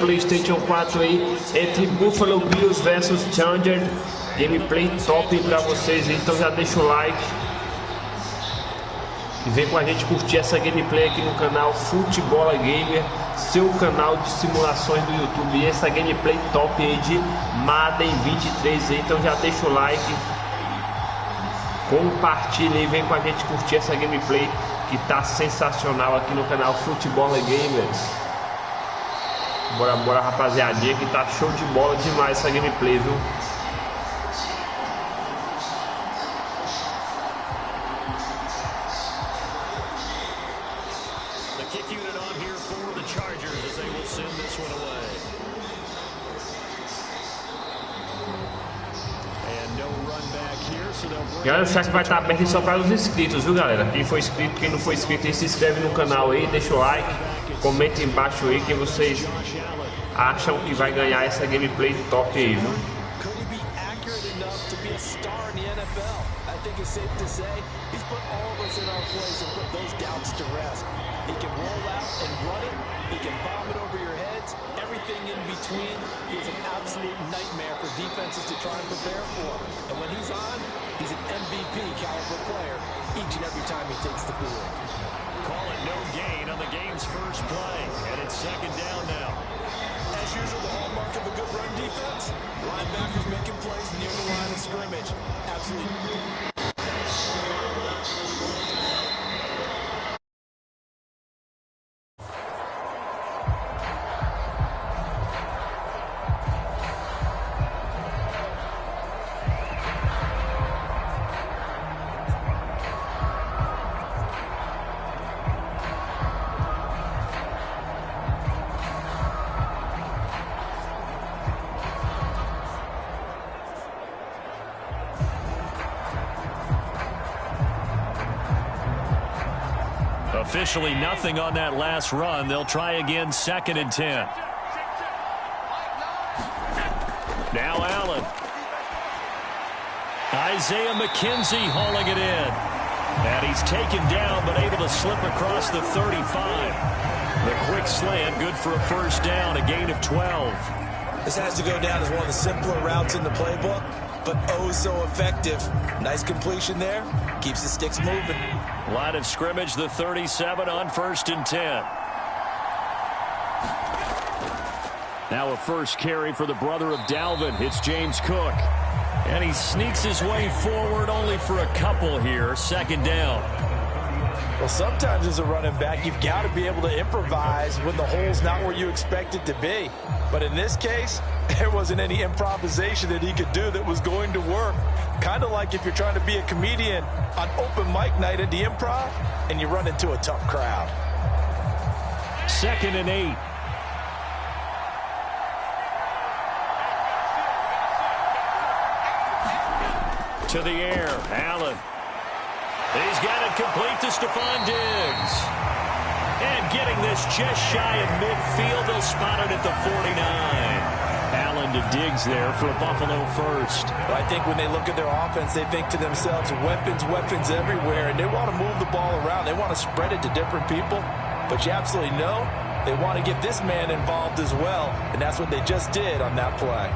PlayStation 4 aí, entre Buffalo Bills versus Chargers, gameplay top pra vocês, então já deixa o like e vem com a gente curtir essa gameplay aqui no canal Futebol Gamer, seu canal de simulações do YouTube. E essa gameplay top aí de Madden 23 aí, então já deixa o like, compartilha e vem com a gente curtir essa gameplay que tá sensacional aqui no canal Futebol Gamer. Bora rapaziadinha, que tá show de bola demais essa gameplay, viu? Galera, o chat vai estar aberto só para os inscritos, viu galera? Quem for inscrito, quem não for inscrito, aí, se inscreve no canal aí, deixa o like, comenta embaixo aí quem vocês acham que vai ganhar essa gameplay top aí, viu? Everything in between is an absolute nightmare for defenses to try and prepare for. And when he's on, he's an MVP caliber player each and every time he takes the field. Call it no gain on the game's first play, and it's second down now. As usual, the hallmark of a good run defense, linebackers making plays near the line of scrimmage. Absolutely. Officially nothing on that last run. They'll try again, 2nd and 10. Now Allen. Isaiah McKenzie hauling it in. And he's taken down, but able to slip across the 35. The quick slant, good for a first down, a gain of 12. This has to go down as one of the simpler routes in the playbook, but oh so effective. Nice completion there. Keeps the sticks moving. Line of scrimmage, the 37 on 1st and 10. Now a first carry for the brother of Dalvin. It's James Cook. And he sneaks his way forward only for a couple here. 2nd down. Well, sometimes as a running back, you've got to be able to improvise when the hole's not where you expect it to be. But in this case, there wasn't any improvisation that he could do that was going to work. Kind of like if you're trying to be a comedian on open mic night at the Improv and you run into a tough crowd. 2nd and 8. To the air, Allen. He's got it complete to Stephon Diggs. And getting this just shy of midfield, they'll spot it at the 49. Allen to Diggs there for a Buffalo first. Well, I think when they look at their offense, they think to themselves, weapons everywhere, and they want to move the ball around. They want to spread it to different people, but you absolutely know they want to get this man involved as well, and that's what they just did on that play.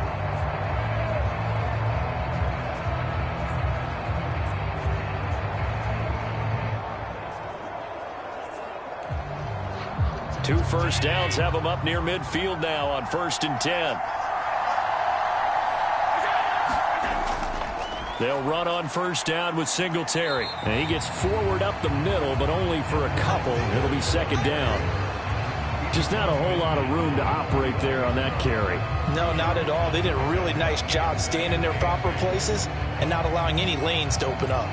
Two first downs have them up near midfield now on 1st and 10. They'll run on 1st down with Singletary. And he gets forward up the middle, but only for a couple. It'll be 2nd down. Just not a whole lot of room to operate there on that carry. No, not at all. They did a really nice job staying in their proper places and not allowing any lanes to open up.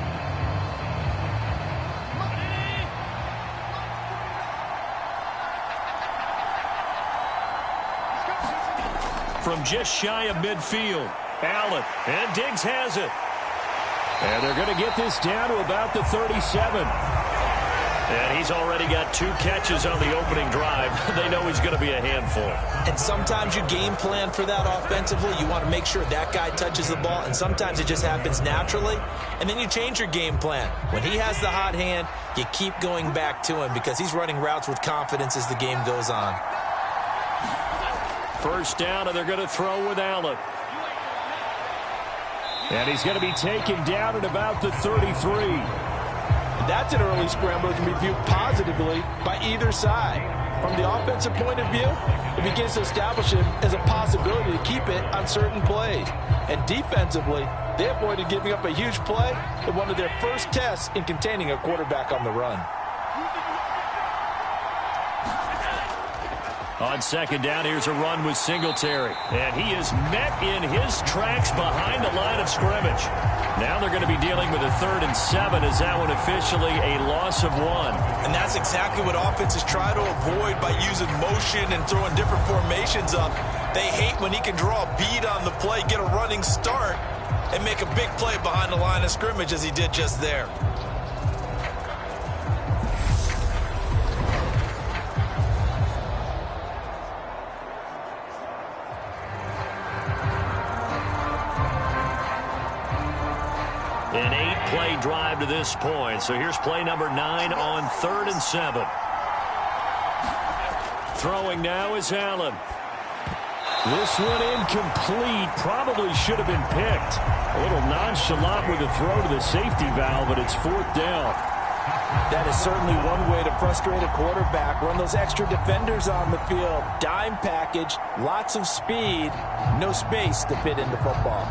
From just shy of midfield, Allen, and Diggs has it. And they're going to get this down to about the 37. And he's already got 2 catches on the opening drive. They know he's going to be a handful. And sometimes you game plan for that offensively. You want to make sure that guy touches the ball, and sometimes it just happens naturally. And then you change your game plan. When he has the hot hand, you keep going back to him because he's running routes with confidence as the game goes on. First down, and they're going to throw with Allen. And he's going to be taken down at about the 33. That's an early scramble that can be viewed positively by either side. From the offensive point of view, it begins to establish him as a possibility to keep it on certain plays. And defensively, they avoided giving up a huge play in one of their first tests in containing a quarterback on the run. On second down, here's a run with Singletary. And he is met in his tracks behind the line of scrimmage. Now they're going to be dealing with a 3rd and 7 as that one officially a loss of 1. And that's exactly what offenses try to avoid by using motion and throwing different formations up. They hate when he can draw a bead on the play, get a running start, and make a big play behind the line of scrimmage as he did just there. An 8-play drive to this point. So here's play number 9 on 3rd and 7. Throwing now is Allen. This one incomplete. Probably should have been picked. A little nonchalant with a throw to the safety valve, but it's 4th down. That is certainly one way to frustrate a quarterback. Run those extra defenders on the field. Dime package, lots of speed, no space to fit in the football.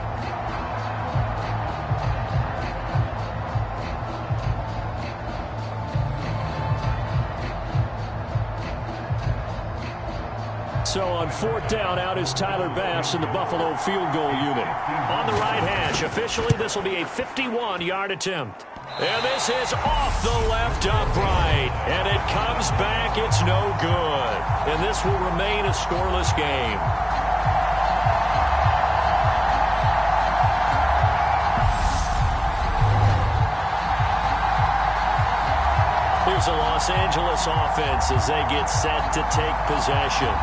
So on 4th down, out is Tyler Bass in the Buffalo field goal unit. On the right hash, officially this will be a 51-yard attempt. And this is off the left upright. And it comes back, it's no good. And this will remain a scoreless game. Here's a Los Angeles offense as they get set to take possession.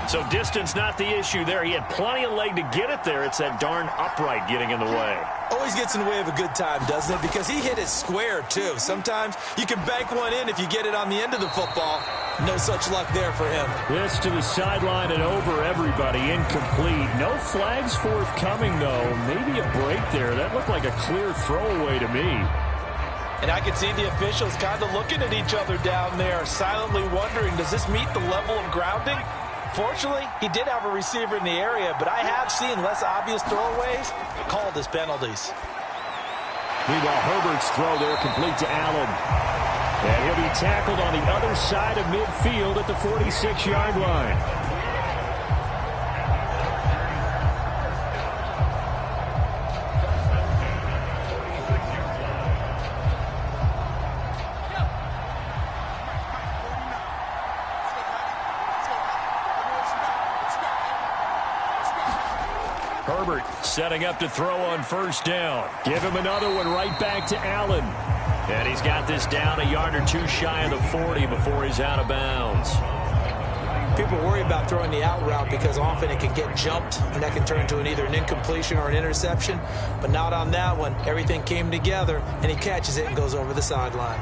So distance not the issue there. He had plenty of leg to get it there. It's that darn upright getting in the way. Always gets in the way of a good time, doesn't it? Because he hit it square, too. Sometimes you can bank one in if you get it on the end of the football. No such luck there for him. This to the sideline and over everybody. Incomplete. No flags forthcoming, though. Maybe a break there. That looked like a clear throwaway to me. And I could see the officials kind of looking at each other down there, silently wondering, does this meet the level of grounding? Fortunately, he did have a receiver in the area, but I have seen less obvious throwaways called as penalties. Meanwhile, Herbert's throw there complete to Allen. And he'll be tackled on the other side of midfield at the 46-yard line. Herbert setting up to throw on 1st down. Give him another one right back to Allen. And he's got this down a yard or two shy of the 40 before he's out of bounds. People worry about throwing the out route because often it can get jumped, and that can turn into either an incompletion or an interception. But not on that one. Everything came together, and he catches it and goes over the sideline.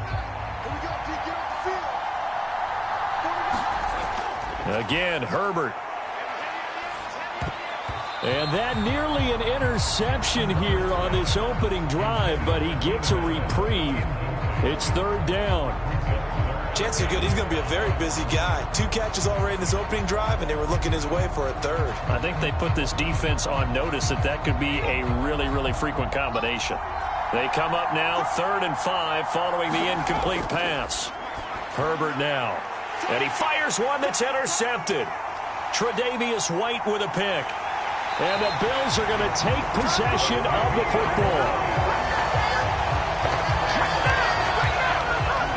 Again, Herbert. And that nearly an interception here on this opening drive, but he gets a reprieve. It's 3rd down. Chances are good he's going to be a very busy guy. 2 catches already in this opening drive, and they were looking his way for a 3rd. I think they put this defense on notice that could be a really, really frequent combination. They come up now 3rd and 5 following the incomplete pass. Herbert now. And he fires one that's intercepted. Tre'Davious White with a pick. And the Bills are going to take possession of the football.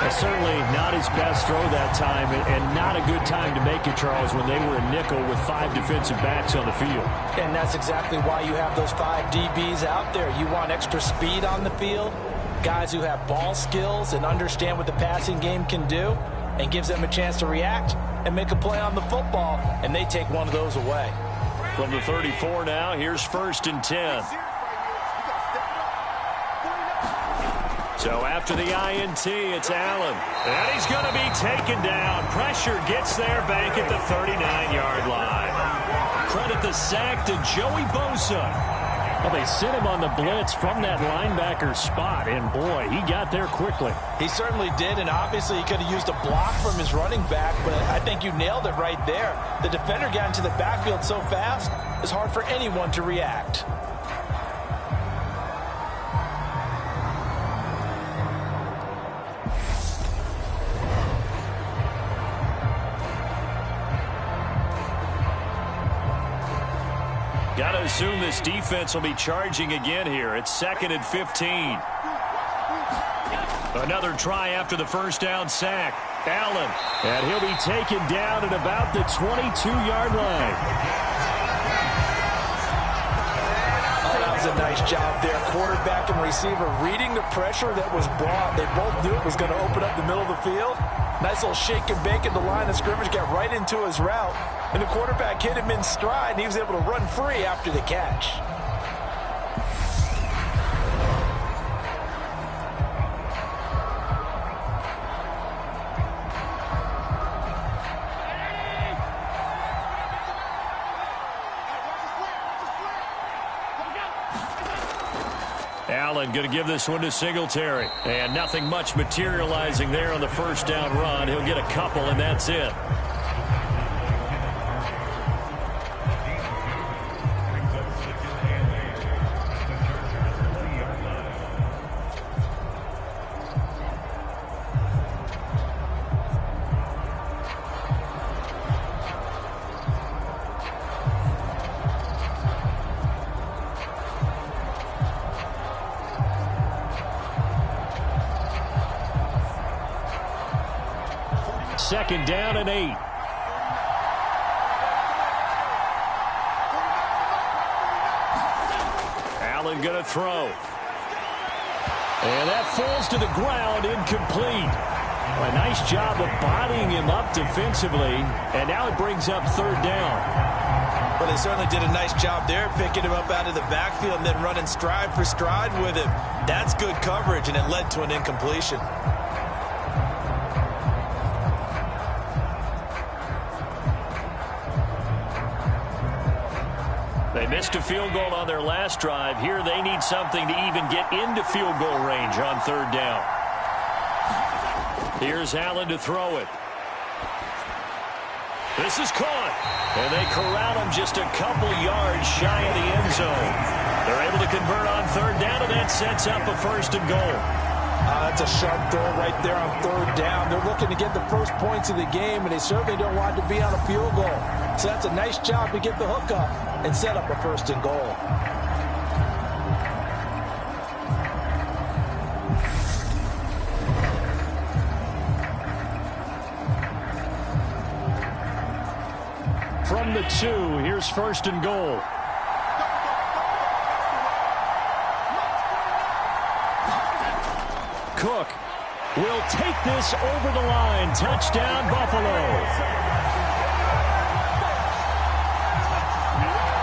Certainly not his best throw that time, and not a good time to make it, Charles, when they were a nickel with 5 defensive backs on the field. And that's exactly why you have those 5 DBs out there. You want extra speed on the field, guys who have ball skills and understand what the passing game can do, and gives them a chance to react and make a play on the football, and they take one of those away. From the 34 now, here's 1st and 10. So after the INT, it's Allen. And he's going to be taken down. Pressure gets there back at the 39-yard line. Credit the sack to Joey Bosa. Well, they sent him on the blitz from that linebacker spot, and boy, he got there quickly. He certainly did, and obviously he could have used a block from his running back, but I think you nailed it right there. The defender got into the backfield so fast, it's hard for anyone to react. Got to assume this defense will be charging again here. It's 2nd and 15. Another try after the first down sack. Allen. And he'll be taken down at about the 22-yard line. Oh, that was a nice job there. Quarterback and receiver reading the pressure that was brought. They both knew it was going to open up the middle of the field. Nice little shake and bake at the line of scrimmage, got right into his route. And the quarterback hit him in stride, and he was able to run free after the catch. Allen going to give this one to Singletary. And nothing much materializing there on the first down run. He'll get a couple, and that's it. Second down and 8. Allen going to throw. And that falls to the ground, incomplete. A nice job of bodying him up defensively, and now it brings up third down. Well, they certainly did a nice job there, picking him up out of the backfield and then running stride for stride with him. That's good coverage, and it led to an incompletion. They missed a field goal on their last drive. Here they need something to even get into field goal range on third down. Here's Allen to throw it. This is caught. And they corral him just a couple yards shy of the end zone. They're able to convert on third down, and that sets up a 1st and goal. That's a sharp throw right there on third down. They're looking to get the first points of the game, and they certainly don't want to be on a field goal. So that's a nice job to get the hook up and set up a 1st and goal. From the 2, here's 1st and goal. Cook will take this over the line. Touchdown, Buffalo.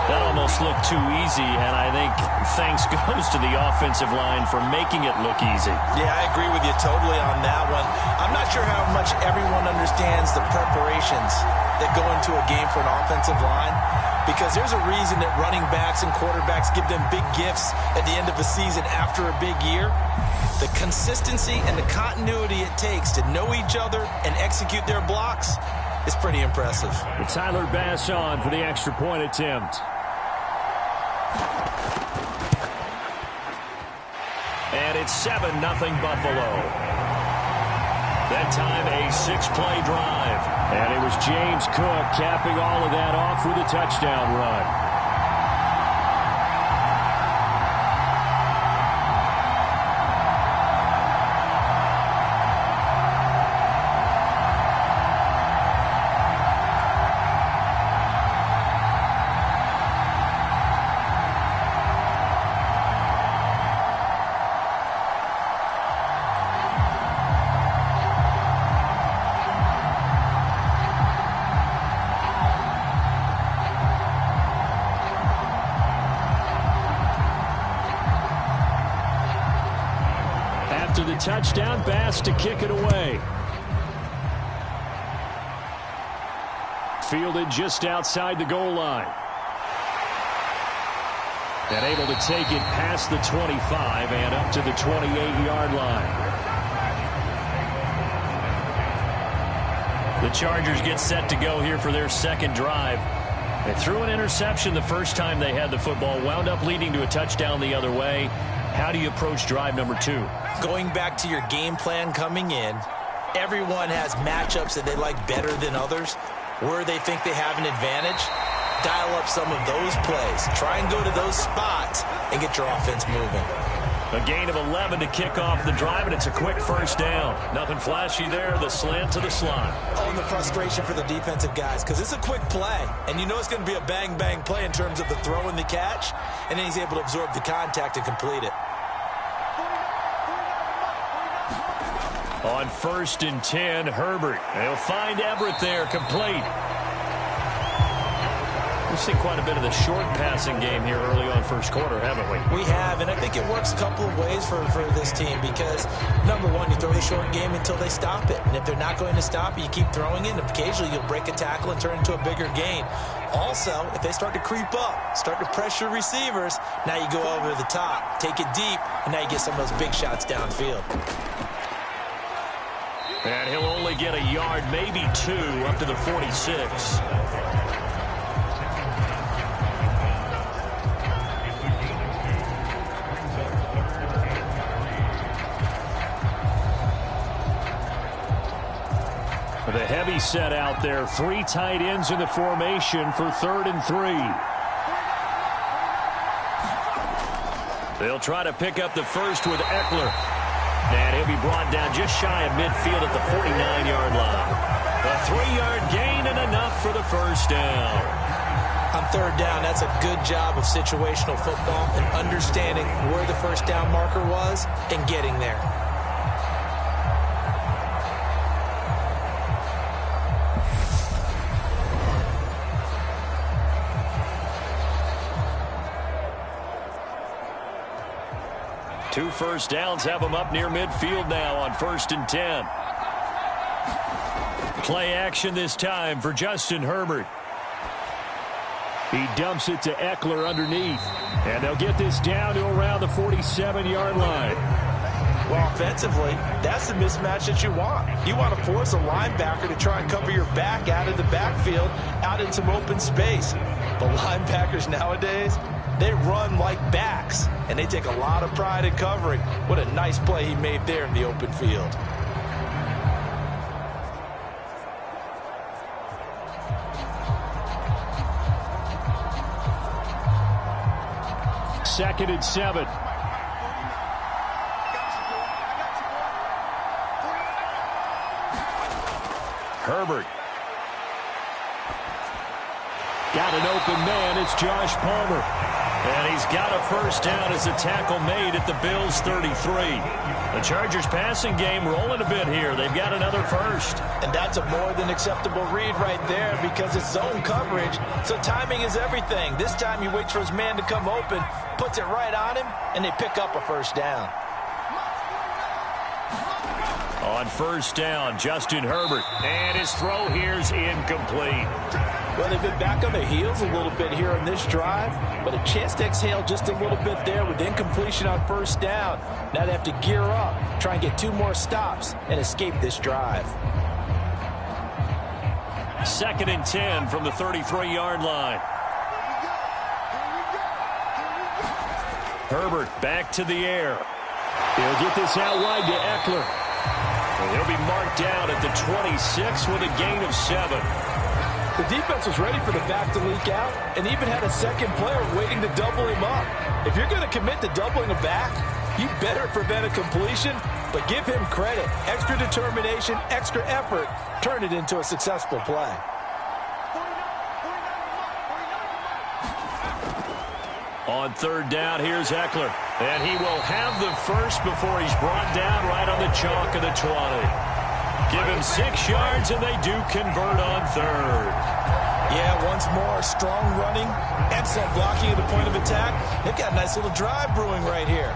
That almost looked too easy, and I think thanks goes to the offensive line for making it look easy. Yeah, I agree with you totally on that one. I'm not sure how much everyone understands the preparations that go into a game for an offensive line, because there's a reason that running backs and quarterbacks give them big gifts at the end of a season after a big year. The consistency and the continuity it takes to know each other and execute their blocks is pretty impressive. Tyler Bass on for the extra point attempt. And it's 7-0 Buffalo. That time a 6-play drive. And it was James Cook capping all of that off with a touchdown run. the touchdown pass to kick it away. Fielded just outside the goal line. And able to take it past the 25 and up to the 28-yard line. The Chargers get set to go here for their second drive. They threw an interception the first time they had the football, wound up leading to a touchdown the other way. How do you approach drive number 2? Going back to your game plan coming in, everyone has matchups that they like better than others, where they think they have an advantage. Dial up some of those plays. Try and go to those spots and get your offense moving. A gain of 11 to kick off the drive, and it's a quick first down. Nothing flashy there. The slant to the slot. Oh, and the frustration for the defensive guys, because it's a quick play, and you know it's going to be a bang-bang play in terms of the throw and the catch, and then he's able to absorb the contact and complete it. On 1st and 10, Herbert. They'll find Everett there, complete. We've seen quite a bit of the short passing game here early on first quarter, haven't we? We have, and I think it works a couple of ways for this team because, number one, you throw the short game until they stop it. And if they're not going to stop it, you keep throwing it, and occasionally you'll break a tackle and turn it into a bigger gain. Also, if they start to creep up, start to pressure receivers, now you go over the top, take it deep, and now you get some of those big shots downfield. And he'll only get a yard, maybe 2, up to the 46. The heavy set out there. 3 tight ends in the formation for 3rd and 3. They'll try to pick up the first with Eckler. And he'll be brought down just shy of midfield at the 49-yard line. A 3-yard gain and enough for the first down. On 3rd down, that's a good job of situational football and understanding where the first down marker was and getting there. Two first downs have them up near midfield now on 1st and 10. Play action this time for Justin Herbert. He dumps it to Eckler underneath. And they'll get this down to around the 47-yard line. Well, offensively, that's the mismatch that you want. You want to force a linebacker to try and cover your back out of the backfield, out in some open space. But linebackers nowadays, they run like backs, and they take a lot of pride in covering. What a nice play he made there in the open field. Second and 7. Herbert. Got an open man. It's Josh Palmer. And he's got a first down as a tackle made at the Bills' 33. The Chargers passing game rolling a bit here. They've got another first. And that's a more than acceptable read right there because it's zone coverage, so timing is everything. This time he waits for his man to come open, puts it right on him, and they pick up a first down. On 1st down, Justin Herbert. And his throw here's incomplete. Well, they've been back on their heels a little bit here on this drive, but a chance to exhale just a little bit there with incompletion on 1st down. Now they have to gear up, try and get 2 more stops, and escape this drive. 2nd and 10 from the 33-yard line. Herbert back to the air. He'll get this out wide to Eckler. And he'll be marked down at the 26 with a gain of 7. The defense was ready for the back to leak out and even had a second player waiting to double him up. If you're going to commit to doubling a back, you better prevent a completion, but give him credit. Extra determination, extra effort, turn it into a successful play. On 3rd down, here's Eckler. And he will have the first before he's brought down right on the chalk of the 20. Give him 6 yards, and they do convert on 3rd. Yeah, once more, strong running, excellent blocking at the point of attack. They've got a nice little drive brewing right here.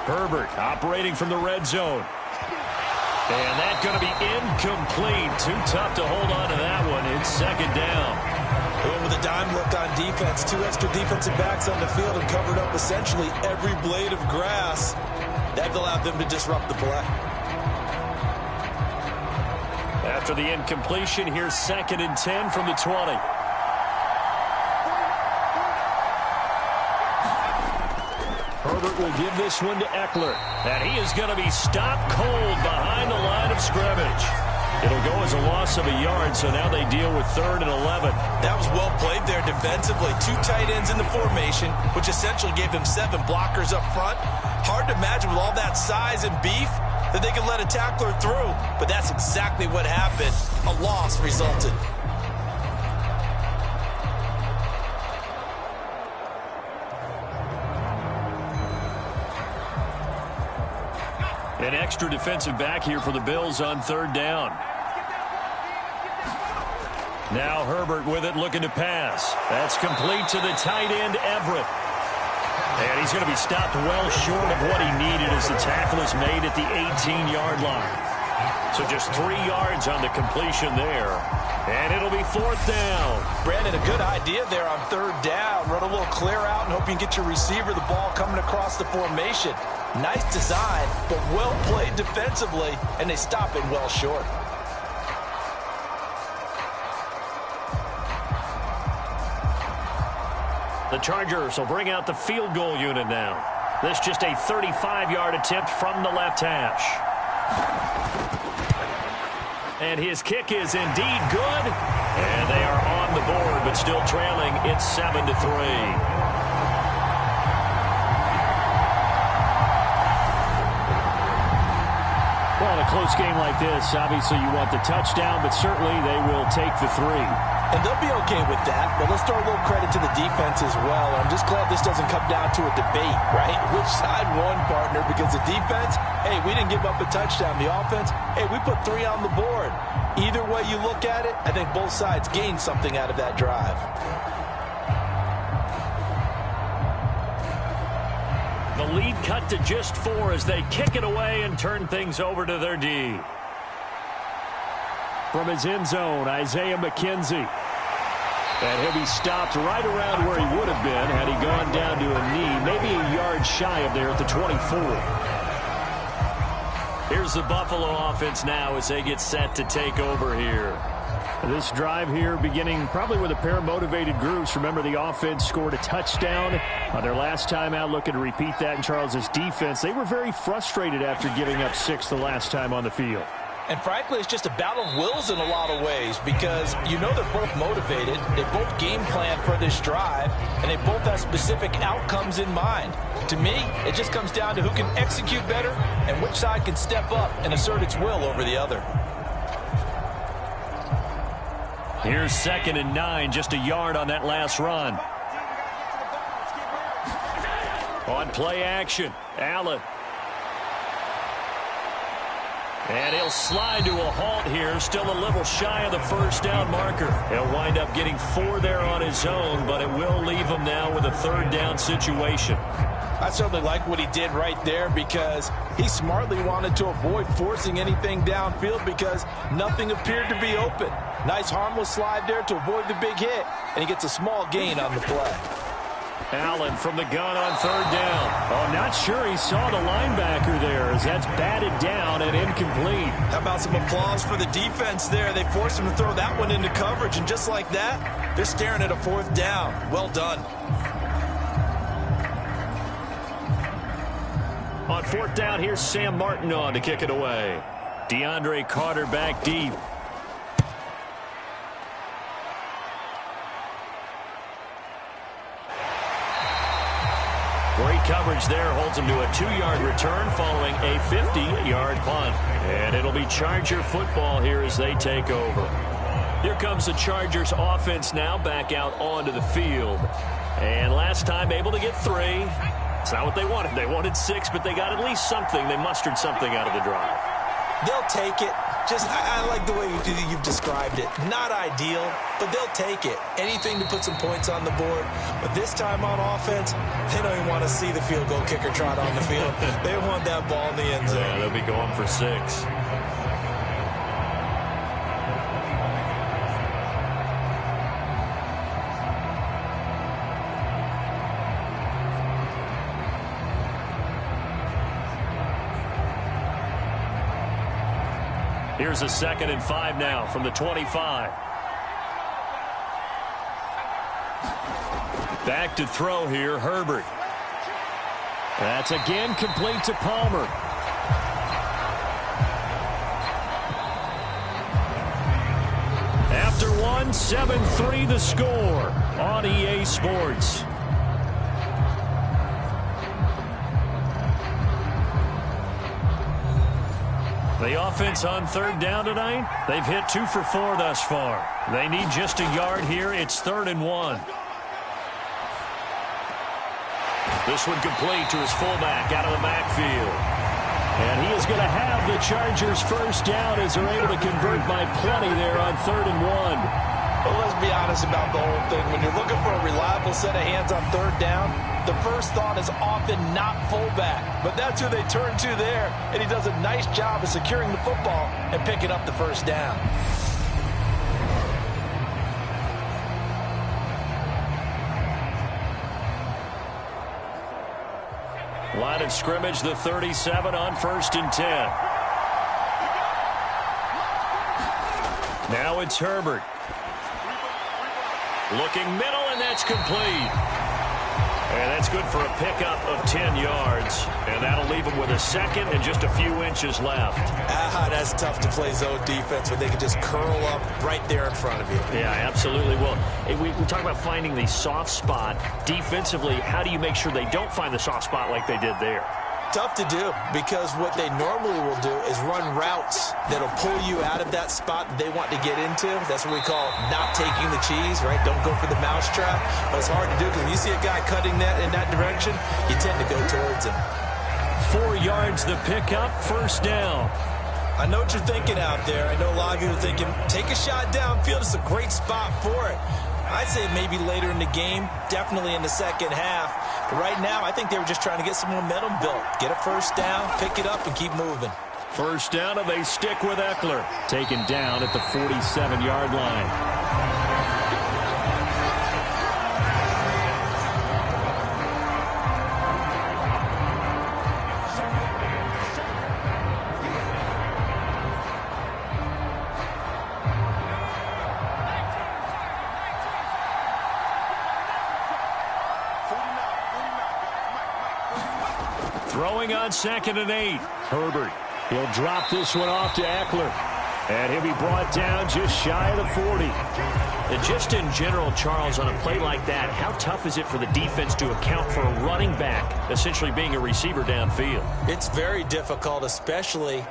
Herbert operating from the red zone. And that's going to be incomplete. Too tough to hold on to that one. It's second down. And with a dime look on defense, 2 extra defensive backs on the field and covered up essentially every blade of grass. That allowed them to disrupt the play. After the incompletion, here's 2nd and 10 from the 20. Herbert will give this one to Eckler. And he is going to be stopped cold behind the line of scrimmage. It'll go as a loss of a yard, so now they deal with 3rd and 11. That was well played there defensively. 2 tight ends in the formation, which essentially gave them 7 blockers up front. Hard to imagine with all that size and beef that they could let a tackler through, but that's exactly what happened. A loss resulted. An extra defensive back here for the Bills on 3rd down. Now Herbert with it, looking to pass. That's complete to the tight end, Everett. And he's going to be stopped well short of what he needed as the tackle is made at the 18-yard line. So just 3 yards on the completion there. And it'll be 4th down. Brandon, a good idea there on 3rd down. Run a little clear out and hope you can get your receiver the ball coming across the formation. Nice design, but well played defensively, and they stop it well short. The Chargers will bring out the field goal unit now. This just a 35-yard attempt from the left hash. And his kick is indeed good. And they are on the board, but still trailing. It's 7-3. Well, in a close game like this, obviously you want the touchdown, but certainly they will take the 3. And they'll be okay with that, but let's throw a little credit to the defense as well. I'm just glad this doesn't come down to a debate, right? Which side won, partner? Because the defense, hey, we didn't give up a touchdown. The offense, hey, we put 3 on the board. Either way you look at it, I think both sides gained something out of that drive. The lead cut to just 4 as they kick it away and turn things over to their D. From his end zone, Isaiah McKenzie. And he'll be stopped right around where he would have been had he gone down to a knee, maybe a yard shy of there at the 24. Here's the Buffalo offense now as they get set to take over here. This drive here beginning probably with a pair of motivated groups. Remember, the offense scored a touchdown on their last time out. Looking to repeat that in Charles's defense. They were very frustrated after giving up 6 the last time on the field. And frankly, it's just a battle of wills in a lot of ways because you know they're both motivated. They both game plan for this drive, and they both have specific outcomes in mind. To me, it just comes down to who can execute better and which side can step up and assert its will over the other. Here's 2nd and 9, just a yard on that last run. On play action, Allen. And he'll slide to a halt here, still a little shy of the 1st down marker. He'll wind up getting 4 there on his own, but it will leave him now with a 3rd down situation. I certainly like what he did right there because he smartly wanted to avoid forcing anything downfield because nothing appeared to be open. Nice harmless slide there to avoid the big hit, and he gets a small gain on the play. Allen from the gun on 3rd down. Oh, not sure he saw the linebacker there as that's batted down and incomplete. How about some applause for the defense there? They forced him to throw that one into coverage, and just like that, they're staring at a 4th down. Well done. On 4th down, here's Sam Martin on to kick it away. DeAndre Carter back deep. Great coverage there, holds him to a 2-yard return following a 50-yard punt. And it'll be Charger football here as they take over. Here comes the Chargers offense now back out onto the field. And last time able to get 3. It's not what they wanted. They wanted 6, but they got at least something. They mustered something out of the drive. They'll take it. I like the way you've described it. Not ideal, but they'll take it. Anything to put some points on the board. But this time on offense, they don't even want to see the field goal kicker trot on the field. They want that ball in the end zone. Yeah, they'll be going for 6. Here's a 2nd and 5 now from the 25. Back to throw here, Herbert. That's again complete to Palmer. After one, 7-3 the score on EA Sports. The offense on 3rd down tonight, they've hit 2 for 4 thus far. They need just a yard here. It's 3rd and 1. This one complete to his fullback out of the backfield. And he is going to have the Chargers first down as they're able to convert by plenty there on 3rd and 1. Well, let's be honest about the whole thing. When you're looking for a reliable set of hands on 3rd down, the first thought is often not fullback. But that's who they turn to there, and he does a nice job of securing the football and picking up the first down. Line of scrimmage, the 37 on 1st and 10. Now it's Herbert. Looking middle, and that's complete. And that's good for a pickup of 10 yards. And that'll leave him with a 2nd and just a few inches left. That's tough to play zone defense when they can just curl up right there in front of you. Yeah, absolutely. Well, we talk about finding the soft spot. Defensively, how do you make sure they don't find the soft spot like they did there? Tough to do, because what they normally will do is run routes that'll pull you out of that spot that they want to get into. That's what we call not taking the cheese, right? Don't go for the mousetrap. But it's hard to do because when you see a guy cutting that in that direction, you tend to go towards him. 4 yards the pickup, first down. I know what you're thinking out there. I know a lot of you are thinking, take a shot downfield. It's a great spot for it. I'd say maybe later in the game, definitely in the second half. But right now, I think they were just trying to get some momentum built. Get a first down, pick it up, and keep moving. First down, and they stick with Eckler. Taken down at the 47-yard line. Throwing on 2nd and 8. Herbert. He'll drop this one off to Eckler. And he'll be brought down just shy of the 40. And just in general, Charles, on a play like that, how tough is it for the defense to account for a running back essentially being a receiver downfield? It's very difficult, especially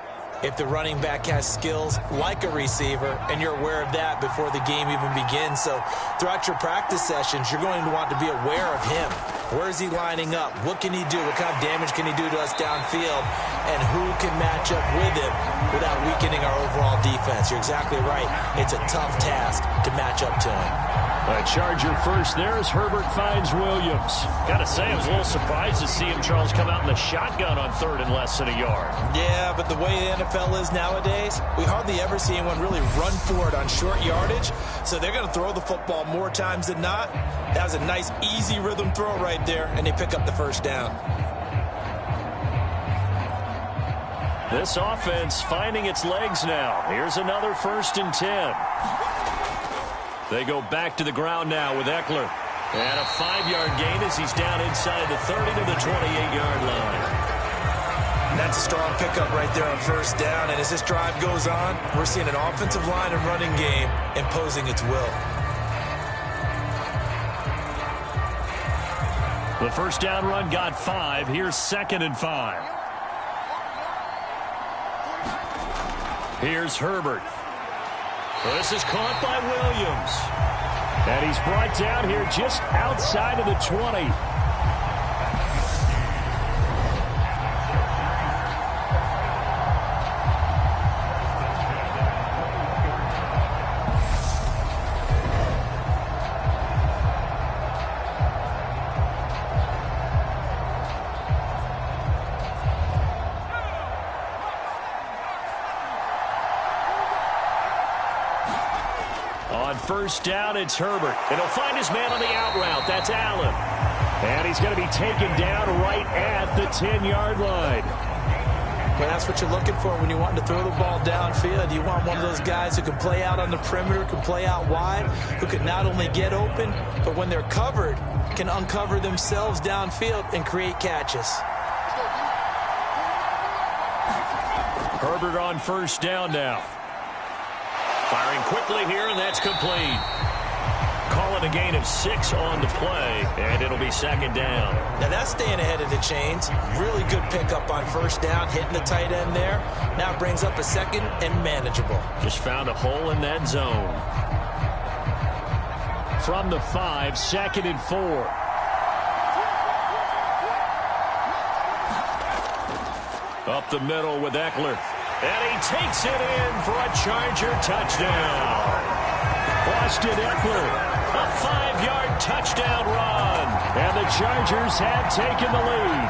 if the running back has skills like a receiver, and you're aware of that before the game even begins. So throughout your practice sessions, you're going to want to be aware of him. Where is he lining up? What can he do? What kind of damage can he do to us downfield? And who can match up with him without weakening our overall defense? You're exactly right. It's a tough task to match up to him. A Charger first there as Herbert finds Williams. Got to say, I was a little surprised to see him, Charles, come out in the shotgun on 3rd and less than a yard. Yeah, but the way the NFL is nowadays, we hardly ever see anyone really run for it on short yardage. So they're going to throw the football more times than not. That was a nice, easy rhythm throw right there, and they pick up the first down. This offense finding its legs now. Here's another 1st and 10. They go back to the ground now with Eckler. And a 5-yard gain as he's down inside the 30 to the 28-yard line. And that's a strong pickup right there on first down. And as this drive goes on, we're seeing an offensive line and running game imposing its will. The first down run got 5. Here's 2nd and 5. Here's Herbert. This is caught by Williams. And he's brought down here just outside of the 20. first down, it's Herbert. And he'll find his man on the out route. That's Allen. And he's going to be taken down right at the 10-yard line. Well, that's what you're looking for when you're wanting to throw the ball downfield. You want one of those guys who can play out on the perimeter, can play out wide, who can not only get open, but when they're covered, can uncover themselves downfield and create catches. Herbert on first down now. Firing quickly here, and that's complete. Call it a gain of 6 on the play, and it'll be second down. Now that's staying ahead of the chains. Really good pickup on first down, hitting the tight end there. Now it brings up a second and manageable. Just found a hole in that zone. From the 5, 2nd and 4. Up the middle with Eckler. And he takes it in for a Charger touchdown. Austin Eckler, a 5-yard touchdown run. And the Chargers have taken the lead.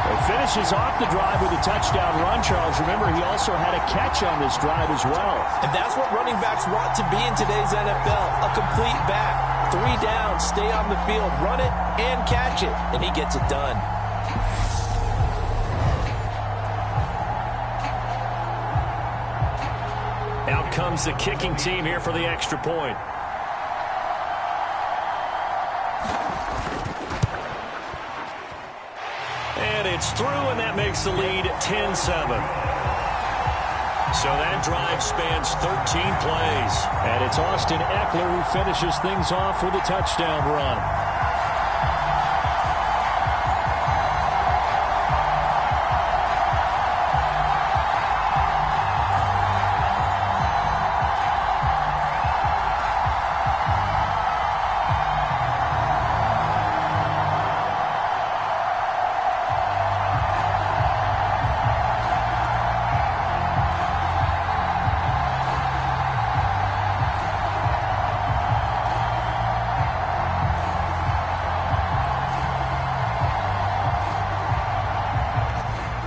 He finishes off the drive with a touchdown run, Charles. Remember, he also had a catch on this drive as well. And that's what running backs want to be in today's NFL, a complete back. 3 downs, stay on the field, run it, and catch it. And he gets it done. Out comes the kicking team here for the extra point. And it's through, and that makes the lead 10-7. So that drive spans 13 plays. And it's Austin Eckler who finishes things off with a touchdown run.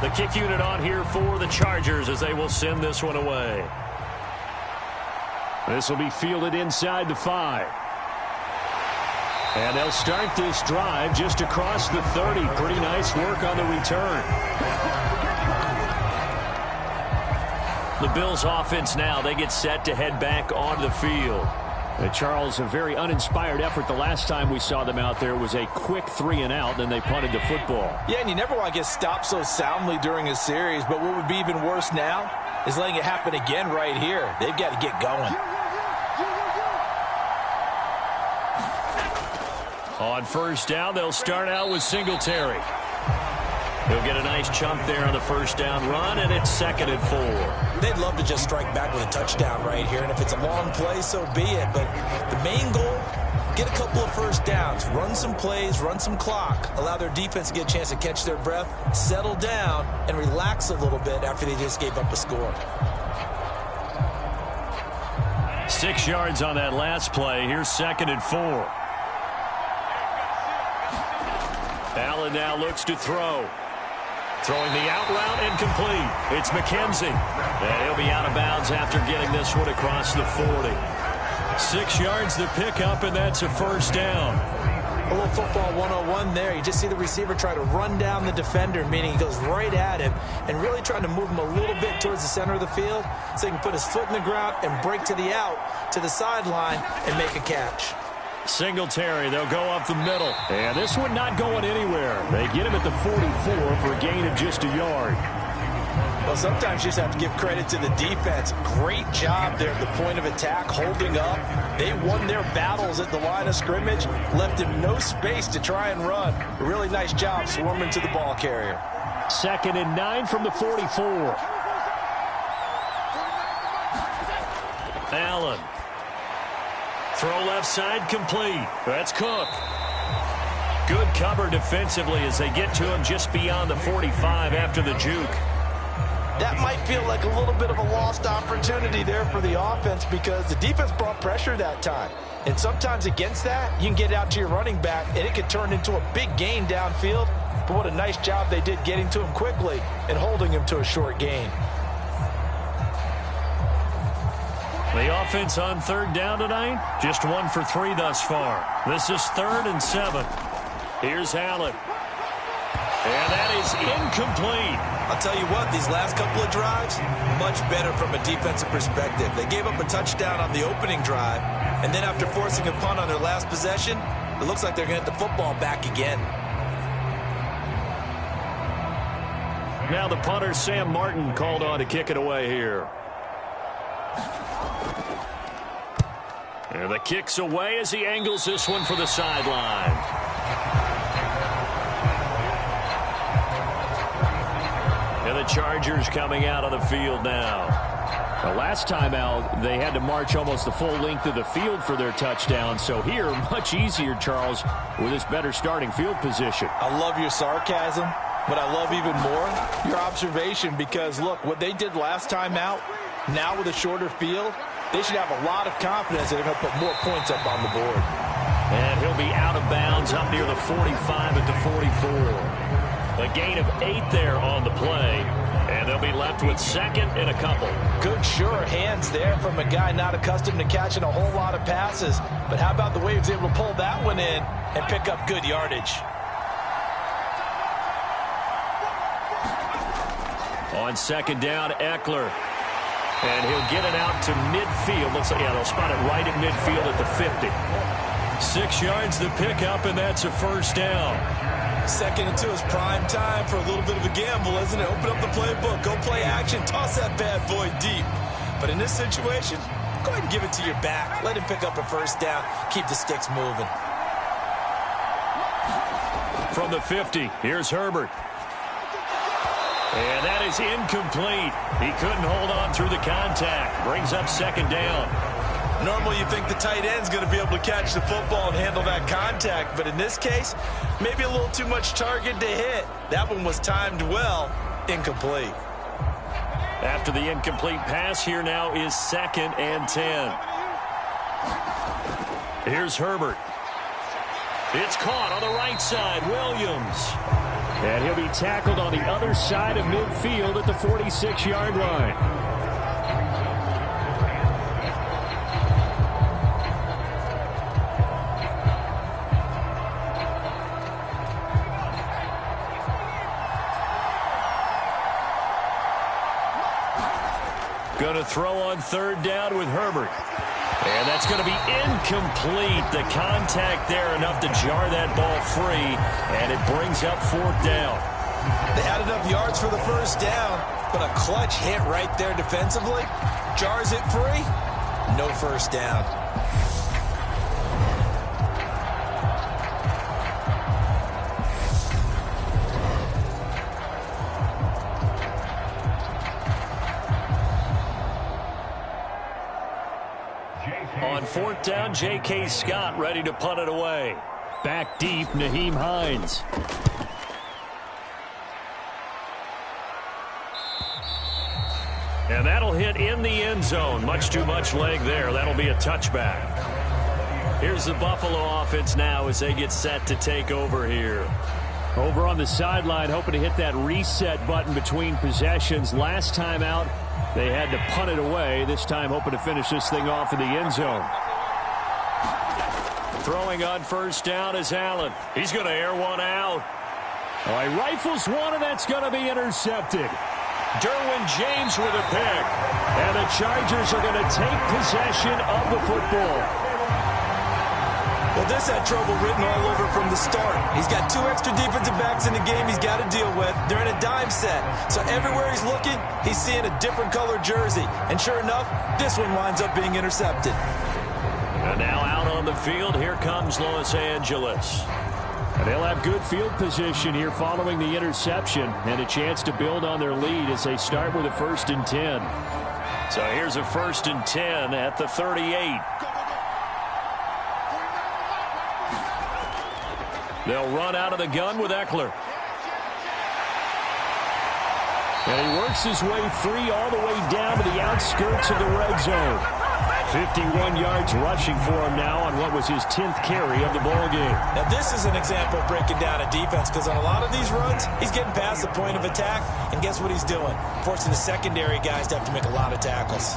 The kick unit on here for the Chargers as they will send this one away. This will be fielded inside the 5. And they'll start this drive just across the 30. Pretty nice work on the return. The Bills offense now, they get set to head back onto the field. Charles, a very uninspired effort. The last time we saw them out there was a quick 3 and out, then they punted the football. Yeah, and you never want to get stopped so soundly during a series, but what would be even worse now is letting it happen again right here. They've got to get going. On first down, they'll start out with Singletary. He'll get a nice chunk there on the first down run, and it's 2nd and 4. They'd love to just strike back with a touchdown right here, and if it's a long play, so be it. But the main goal, get a couple of first downs, run some plays, run some clock, allow their defense to get a chance to catch their breath, settle down, and relax a little bit after they just gave up a score. 6 yards on that last play. Here's 2nd and 4. Allen now looks to throw. Throwing the out route and complete. It's McKenzie. And he'll be out of bounds after getting this one across the 40. 6 yards the pickup, and that's a first down. A little football 101 there. You just see the receiver try to run down the defender, meaning he goes right at him and really trying to move him a little bit towards the center of the field so he can put his foot in the ground and break to the out, to the sideline, and make a catch. Singletary, they'll go up the middle. And this one not going anywhere. They get him at the 44 for a gain of just a yard. Well, sometimes you just have to give credit to the defense. Great job there at the point of attack, holding up. They won their battles at the line of scrimmage, left him no space to try and run. A really nice job swarming to the ball carrier. 2nd and 9 from the 44. Allen. Throw left side complete. That's Cook. Good cover defensively as they get to him just beyond the 45 after the juke. That might feel like a little bit of a lost opportunity there for the offense because the defense brought pressure that time. And sometimes against that, you can get out to your running back, and it could turn into a big gain downfield. But what a nice job they did getting to him quickly and holding him to a short gain. The offense on third down tonight, just 1 for 3 thus far. This is 3rd and 7. Here's Allen. And that is incomplete. I'll tell you what, these last couple of drives, much better from a defensive perspective. They gave up a touchdown on the opening drive, and then after forcing a punt on their last possession, it looks like they're going to get the football back again. Now the punter, Sam Martin, called on to kick it away here. And the kick's away as he angles this one for the sideline. And the Chargers coming out on the field now. The last time out, they had to march almost the full length of the field for their touchdown. So here, much easier, Charles, with this better starting field position. I love your sarcasm, but I love even more your observation because, look, what they did last time out, now with a shorter field, they should have a lot of confidence that they're going to put more points up on the board. And he'll be out of bounds up near the 45 at the 44. A gain of 8 there on the play, and they'll be left with 2nd and a couple. Good, sure hands there from a guy not accustomed to catching a whole lot of passes. But how about the way he was able to pull that one in and pick up good yardage? On 2nd down, Eckler. And he'll get it out to midfield. Looks like, yeah, they'll spot it right at midfield at the 50. 6 yards to pick up, and that's a 1st down. 2nd and 2 is prime time for a little bit of a gamble, isn't it? Open up the playbook, go play action, toss that bad boy deep. But in this situation, go ahead and give it to your back. Let him pick up a 1st down. Keep the sticks moving. From the 50, here's Herbert. And that is incomplete. He couldn't hold on through the contact. Brings up 2nd down. Normally you think the tight end's going to be able to catch the football and handle that contact, but in this case, maybe a little too much target to hit. That one was timed well. Incomplete. After the incomplete pass, here now is 2nd and 10. Here's Herbert. It's caught on the right side. Williams. And he'll be tackled on the other side of midfield at the 46-yard line. Going to throw on 3rd down with Herbert. And that's going to be incomplete. The contact there enough to jar that ball free, and it brings up 4th down. They had enough yards for the 1st down, but a clutch hit right there defensively. Jars it free. No 1st down. On 4th down, J.K. Scott ready to punt it away. Back deep, Nyheim Hines. And that'll hit in the end zone. Much too much leg there. That'll be a touchback. Here's the Buffalo offense now as they get set to take over here. Over on the sideline, hoping to hit that reset button between possessions. Last time out, they had to punt it away. This time hoping to finish this thing off in the end zone. Throwing on 1st down is Allen. He's going to air one out. Oh, he rifles one, and that's going to be intercepted. Derwin James with a pick. And the Chargers are going to take possession of the football. Well, this had trouble written all over from the start. He's got 2 extra defensive backs in the game he's got to deal with. They're in a dime set. So everywhere he's looking, he's seeing a different color jersey. And sure enough, this one winds up being intercepted. And now out on the field, here comes Los Angeles. And they'll have good field position here following the interception and a chance to build on their lead as they start with a 1st and 10. So here's a 1st and 10 at the 38. They'll run out of the gun with Eckler. And he works his way free all the way down to the outskirts of the red zone. 51 yards rushing for him now on what was his 10th carry of the ball game. Now this is an example of breaking down a defense because on a lot of these runs, he's getting past the point of attack, and guess what he's doing? Forcing the secondary guys to have to make a lot of tackles.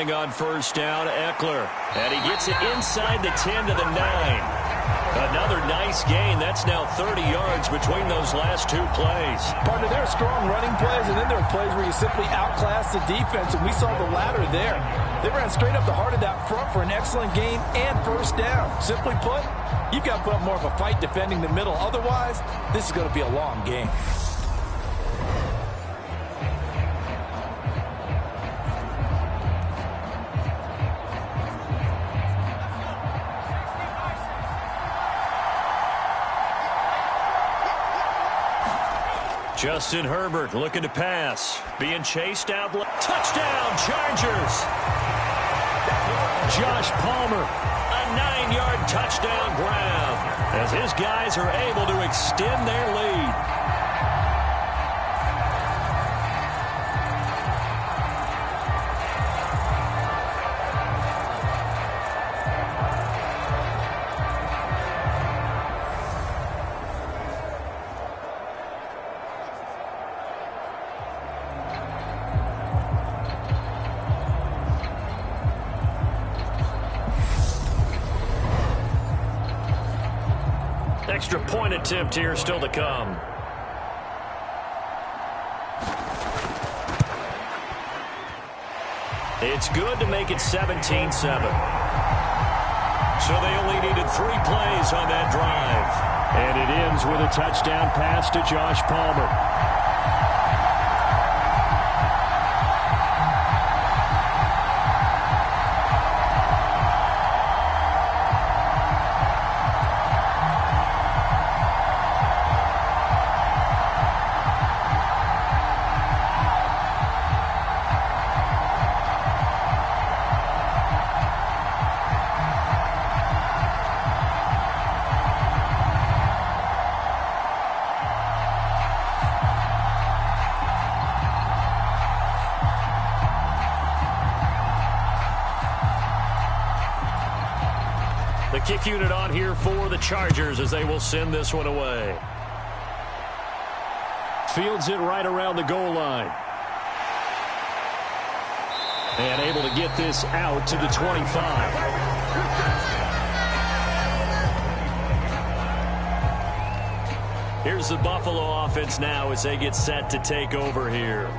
running on first down, Eckler. And he gets it inside the 10 to the 9. Another nice gain. That's now 30 yards between those last two plays. Partner, there are strong running plays, and then there are plays where you simply outclass the defense, and we saw the latter there. They ran straight up the heart of that front for an excellent gain and first down. Simply put, you've got to put up more of a fight defending the middle. Otherwise, this is going to be a long game. Justin Herbert looking to pass. Being chased out. Touchdown, Chargers. Josh Palmer, a 9-yard touchdown grab as his guys are able to extend their lead. Extra point attempt here still to come. It's good to make it 17-7. So they only needed 3 plays on that drive. And it ends with a touchdown pass to Josh Palmer. The kick unit on here for the Chargers as they will send this one away. Fields it right around the goal line. And able to get this out to the 25. Here's the Buffalo offense now as they get set to take over here.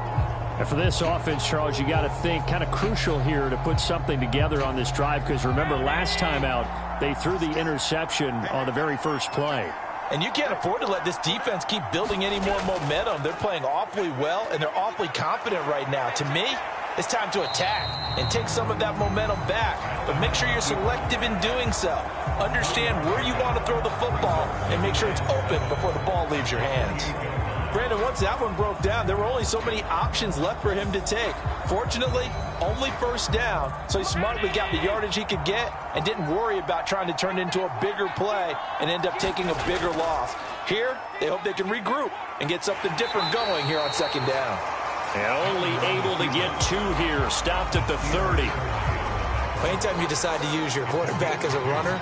And for this offense, Charles, you got to think kind of crucial here to put something together on this drive, because remember last time out they threw the interception on the very first play. And you can't afford to let this defense keep building any more momentum. They're playing awfully well, and they're awfully confident right now. To me, it's time to attack and take some of that momentum back. But make sure you're selective in doing so. Understand where you want to throw the football and make sure it's open before the ball leaves your hands. Brandon, once that one broke down, there were only so many options left for him to take. Fortunately, only first down, so he smartly got the yardage he could get and didn't worry about trying to turn it into a bigger play and end up taking a bigger loss. Here, they hope they can regroup and get something different going here on second down. And only able to get 2 here, stopped at the 30. Anytime you decide to use your quarterback as a runner,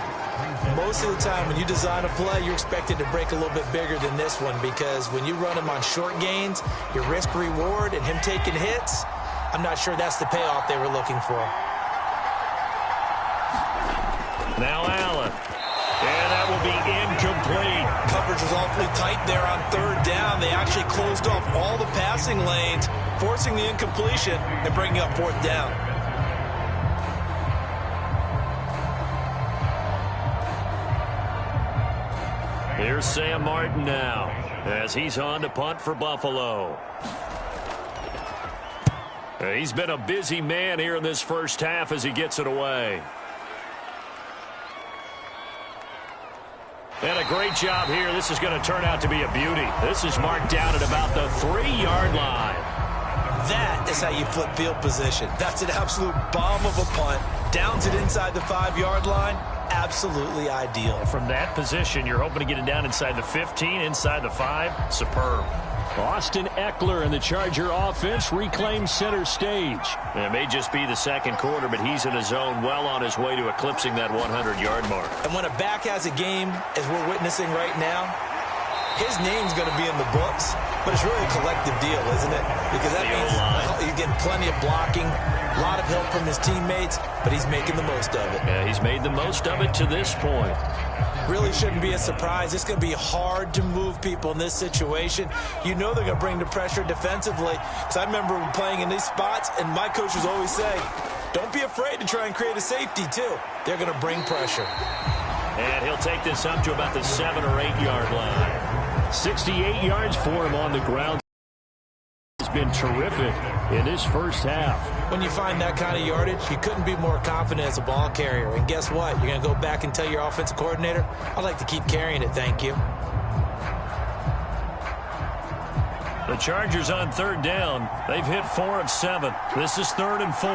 most of the time when you design a play, you're expected to break a little bit bigger than this one, because when you run him on short gains, your risk-reward and him taking hits, I'm not sure that's the payoff they were looking for. Now Allen. And that will be incomplete. Coverage was awfully tight there on third down. They actually closed off all the passing lanes, forcing the incompletion and bringing up fourth down. Here's Sam Martin now as he's on to punt for Buffalo. He's been a busy man here in this first half as he gets it away. And a great job here. This is going to turn out to be a beauty. This is marked down at about the 3-yard line. That is how you flip field position. That's an absolute bomb of a punt. Downs it inside the 5-yard line. Absolutely ideal. From that position, you're hoping to get it down inside the 15, inside the 5. Superb. Austin Eckler and the Charger offense reclaims center stage. It may just be the second quarter, but he's in a zone well on his way to eclipsing that 100-yard mark. And when a back has a game, as we're witnessing right now, his name's going to be in the books, but it's really a collective deal, isn't it? Because that means you're getting plenty of blocking, A lot of help from his teammates, but he's making the most of it. Yeah, he's made the most of it to this point. Really shouldn't be a surprise. It's going to be hard to move people in this situation. You know they're going to bring the pressure defensively. Because I remember playing in these spots, and my coaches always say, don't be afraid to try and create a safety, too. They're going to bring pressure. And he'll take this up to about the 7 or 8 yard line. 68 yards for him on the ground. He's been terrific in this first half. When you find that kind of yardage, you couldn't be more confident as a ball carrier. And guess what? You're going to go back and tell your offensive coordinator, I'd like to keep carrying it, thank you. The Chargers on 3rd down. They've hit 4 of 7. This is 3rd and 4.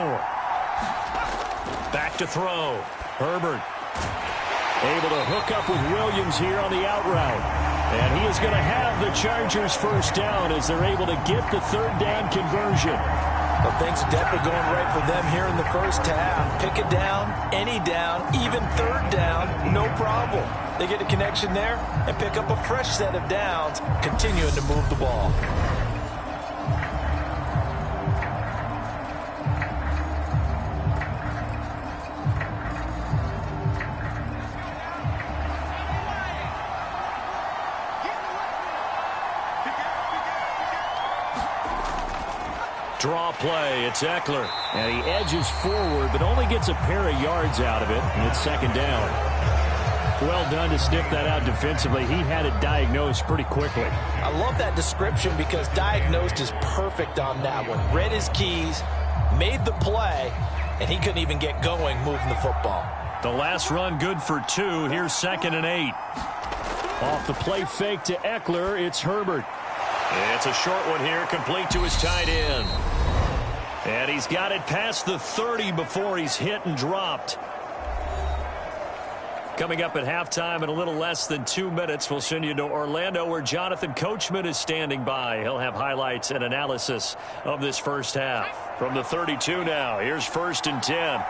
Back to throw. Herbert able to hook up with Williams here on the out route. And he is going to have the Chargers first down as they're able to get the 3rd down conversion. Well, things are definitely going right for them here in the first half. Pick a down, any down, even 3rd down, no problem. They get a connection there and pick up a fresh set of downs, continuing to move the ball. Draw play. It's Eckler. And he edges forward, but only gets a pair of yards out of it. And it's 2nd down. Well done to sniff that out defensively. He had it diagnosed pretty quickly. I love that description because diagnosed is perfect on that one. Read his keys, made the play, and he couldn't even get going moving the football. The last run good for 2. Here's 2nd and 8. Off the play fake to Eckler, it's Herbert. It's a short one here, complete to his tight end. And he's got it past the 30 before he's hit and dropped. Coming up at halftime in a little less than 2 minutes, we'll send you to Orlando where Jonathan Coachman is standing by. He'll have highlights and analysis of this first half. From the 32 now, here's 1st and 10.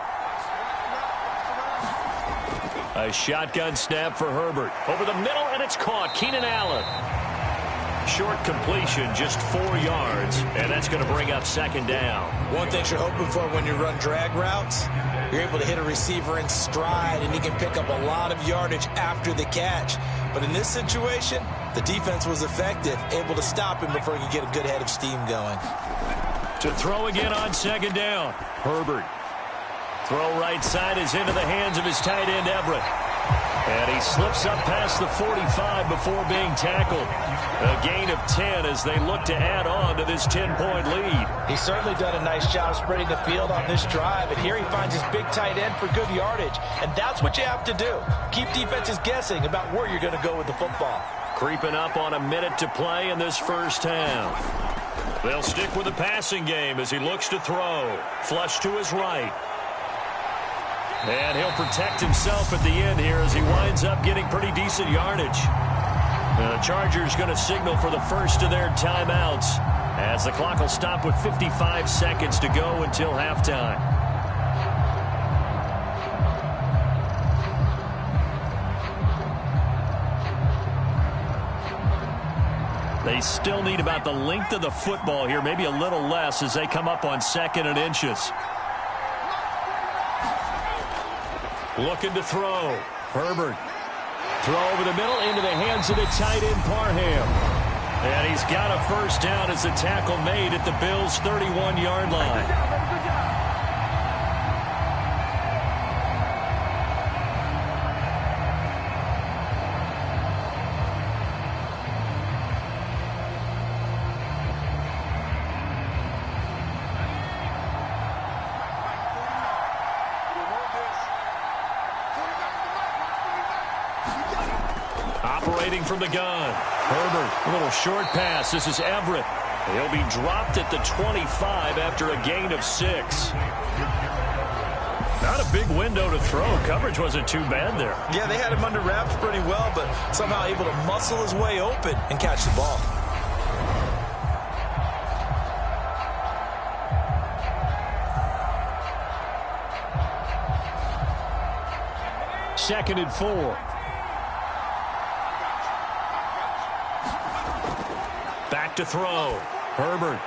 A shotgun snap for Herbert. Over the middle, and it's caught. Keenan Allen. Short completion, just 4 yards, and that's going to bring up 2nd down. One thing you're hoping for when you run drag routes, you're able to hit a receiver in stride, and he can pick up a lot of yardage after the catch. But in this situation, the defense was effective, able to stop him before he could get a good head of steam going. To throw again on 2nd down. Herbert. Throw right side is into the hands of his tight end, Everett. And he slips up past the 45 before being tackled. A gain of 10 as they look to add on to this 10-point lead. He's certainly done a nice job spreading the field on this drive, and here he finds his big tight end for good yardage. And that's what you have to do. Keep defenses guessing about where you're going to go with the football. Creeping up on a minute to play in this first half. They'll stick with the passing game as he looks to throw. Flush to his right. And he'll protect himself at the end here as he winds up getting pretty decent yardage. The Chargers going to signal for the first of their timeouts as the clock will stop with 55 seconds to go until halftime. They still need about the length of the football here, maybe a little less as they come up on 2nd and inches. Looking to throw. Herbert. Throw over the middle into the hands of the tight end, Parham. And he's got a first down as the tackle made at the Bills' 31-yard line. Operating from the gun. Herbert, a little short pass. This is Everett. He'll be dropped at the 25 after a gain of 6. Not a big window to throw. Coverage wasn't too bad there. Yeah, they had him under wraps pretty well, but somehow able to muscle his way open and catch the ball. Second and 4. Back to throw. Herbert.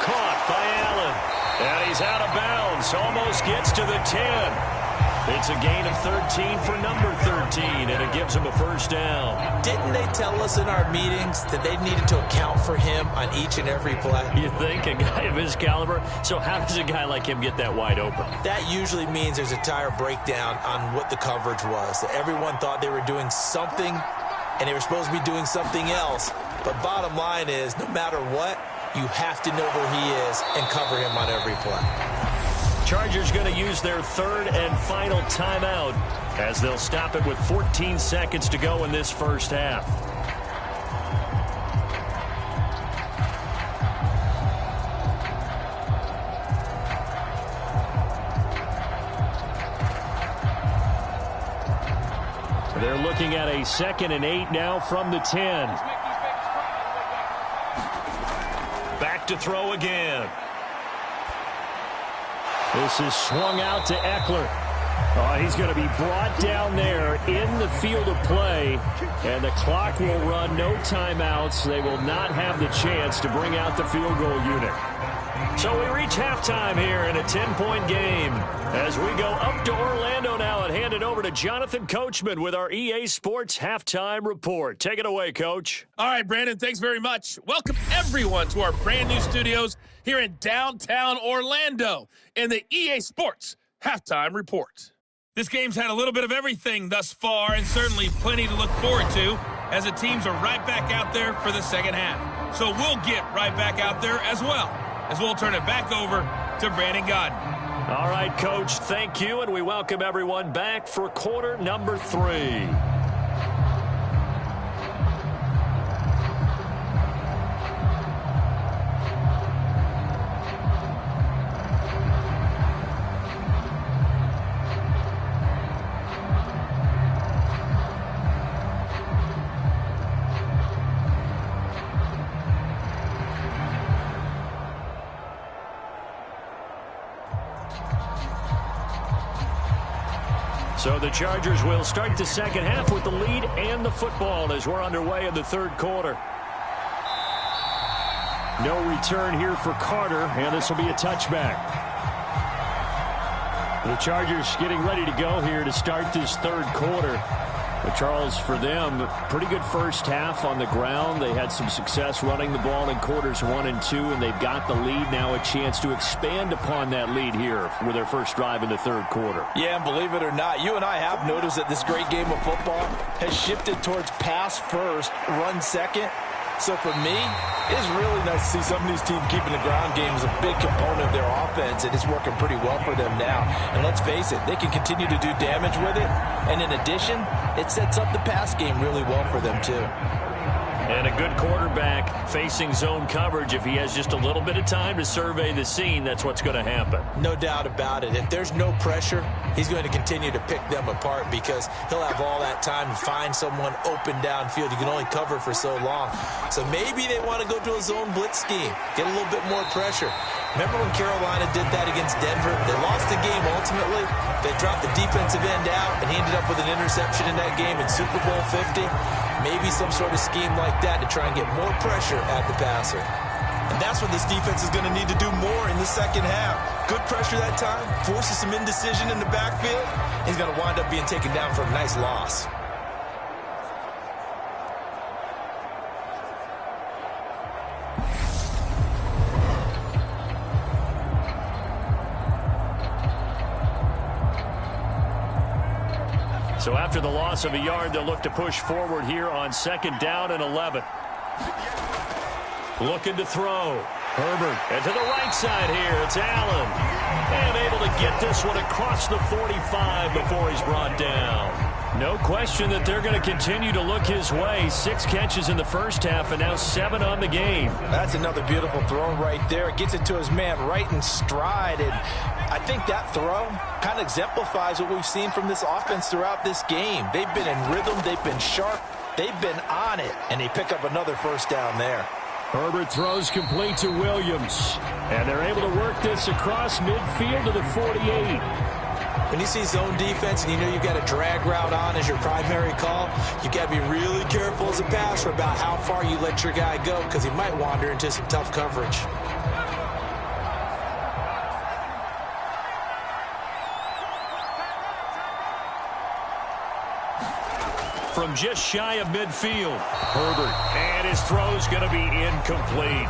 Caught by Allen. And he's out of bounds. Almost gets to the 10. It's a gain of 13 for number 13, and it gives him a first down. Didn't they tell us in our meetings that they needed to account for him on each and every play? You think? A guy of his caliber? So how does a guy like him get that wide open? That usually means there's a tire breakdown on what the coverage was. That everyone thought they were doing something, and they were supposed to be doing something else. But bottom line is, no matter what, you have to know where he is and cover him on every play. Chargers going to use their third and final timeout as they'll stop it with 14 seconds to go in this first half. They're looking at a 2nd and 8 now from the 10. Back to throw again. This is swung out to Eckler. Oh, he's going to be brought down there in the field of play, and the clock will run. No timeouts. They will not have the chance to bring out the field goal unit. So we reach halftime here in a 10-point game as we go up to Orlando now and hand it over to Jonathan Coachman with our EA Sports Halftime Report. Take it away, Coach. All right, Brandon, thanks very much. Welcome, everyone, to our brand-new studios here in downtown Orlando in the EA Sports Halftime Report. This game's had a little bit of everything thus far, and certainly plenty to look forward to as the teams are right back out there for the second half. So we'll get right back out there as well, as we'll turn it back over to Brandon Godden. All right, Coach, thank you, and we welcome everyone back for quarter number 3. So the Chargers will start the second half with the lead and the football as we're underway in the third quarter. No return here for Carter, and this will be a touchback. The Chargers getting ready to go here to start this third quarter. But Charles, for them, pretty good first half on the ground. They had some success running the ball in quarters 1 and 2, and they've got the lead now, a chance to expand upon that lead here with their first drive in the third quarter. Yeah, and believe it or not, you and I have noticed that this great game of football has shifted towards pass first, run second. So for me, it's really nice to see some of these teams keeping the ground game as a big component of their offense, and it's working pretty well for them now. And let's face it, they can continue to do damage with it. And in addition, it sets up the pass game really well for them too. And a good quarterback facing zone coverage, if he has just a little bit of time to survey the scene, that's what's going to happen. No doubt about it. If there's no pressure, he's going to continue to pick them apart because he'll have all that time to find someone open downfield. You can only cover for so long. So maybe they want to go to a zone blitz scheme, get a little bit more pressure. Remember when Carolina did that against Denver? They lost the game ultimately. They dropped the defensive end out, and he ended up with an interception in that game in Super Bowl 50. Maybe some sort of scheme like that to try and get more pressure at the passer. And that's what this defense is going to need to do more in the second half. Good pressure that time, forces some indecision in the backfield. He's going to wind up being taken down for a nice loss. So after the loss of a yard, they'll look to push forward here on 2nd down and 11. Looking to throw. Herbert. And to the right side here, it's Allen. And able to get this one across the 45 before he's brought down. No question that they're going to continue to look his way. 6 catches in the first half and now 7 on the game. That's another beautiful throw right there. Gets it to his man right in stride. And I think that throw kind of exemplifies what we've seen from this offense throughout this game. They've been in rhythm. They've been sharp. They've been on it. And they pick up another first down there. Herbert throws complete to Williams. And they're able to work this across midfield to the 48. When you see zone defense and you know you've got a drag route on as your primary call, you've got to be really careful as a passer about how far you let your guy go because he might wander into some tough coverage. from just shy of midfield. Herbert, and his throw's going to be incomplete.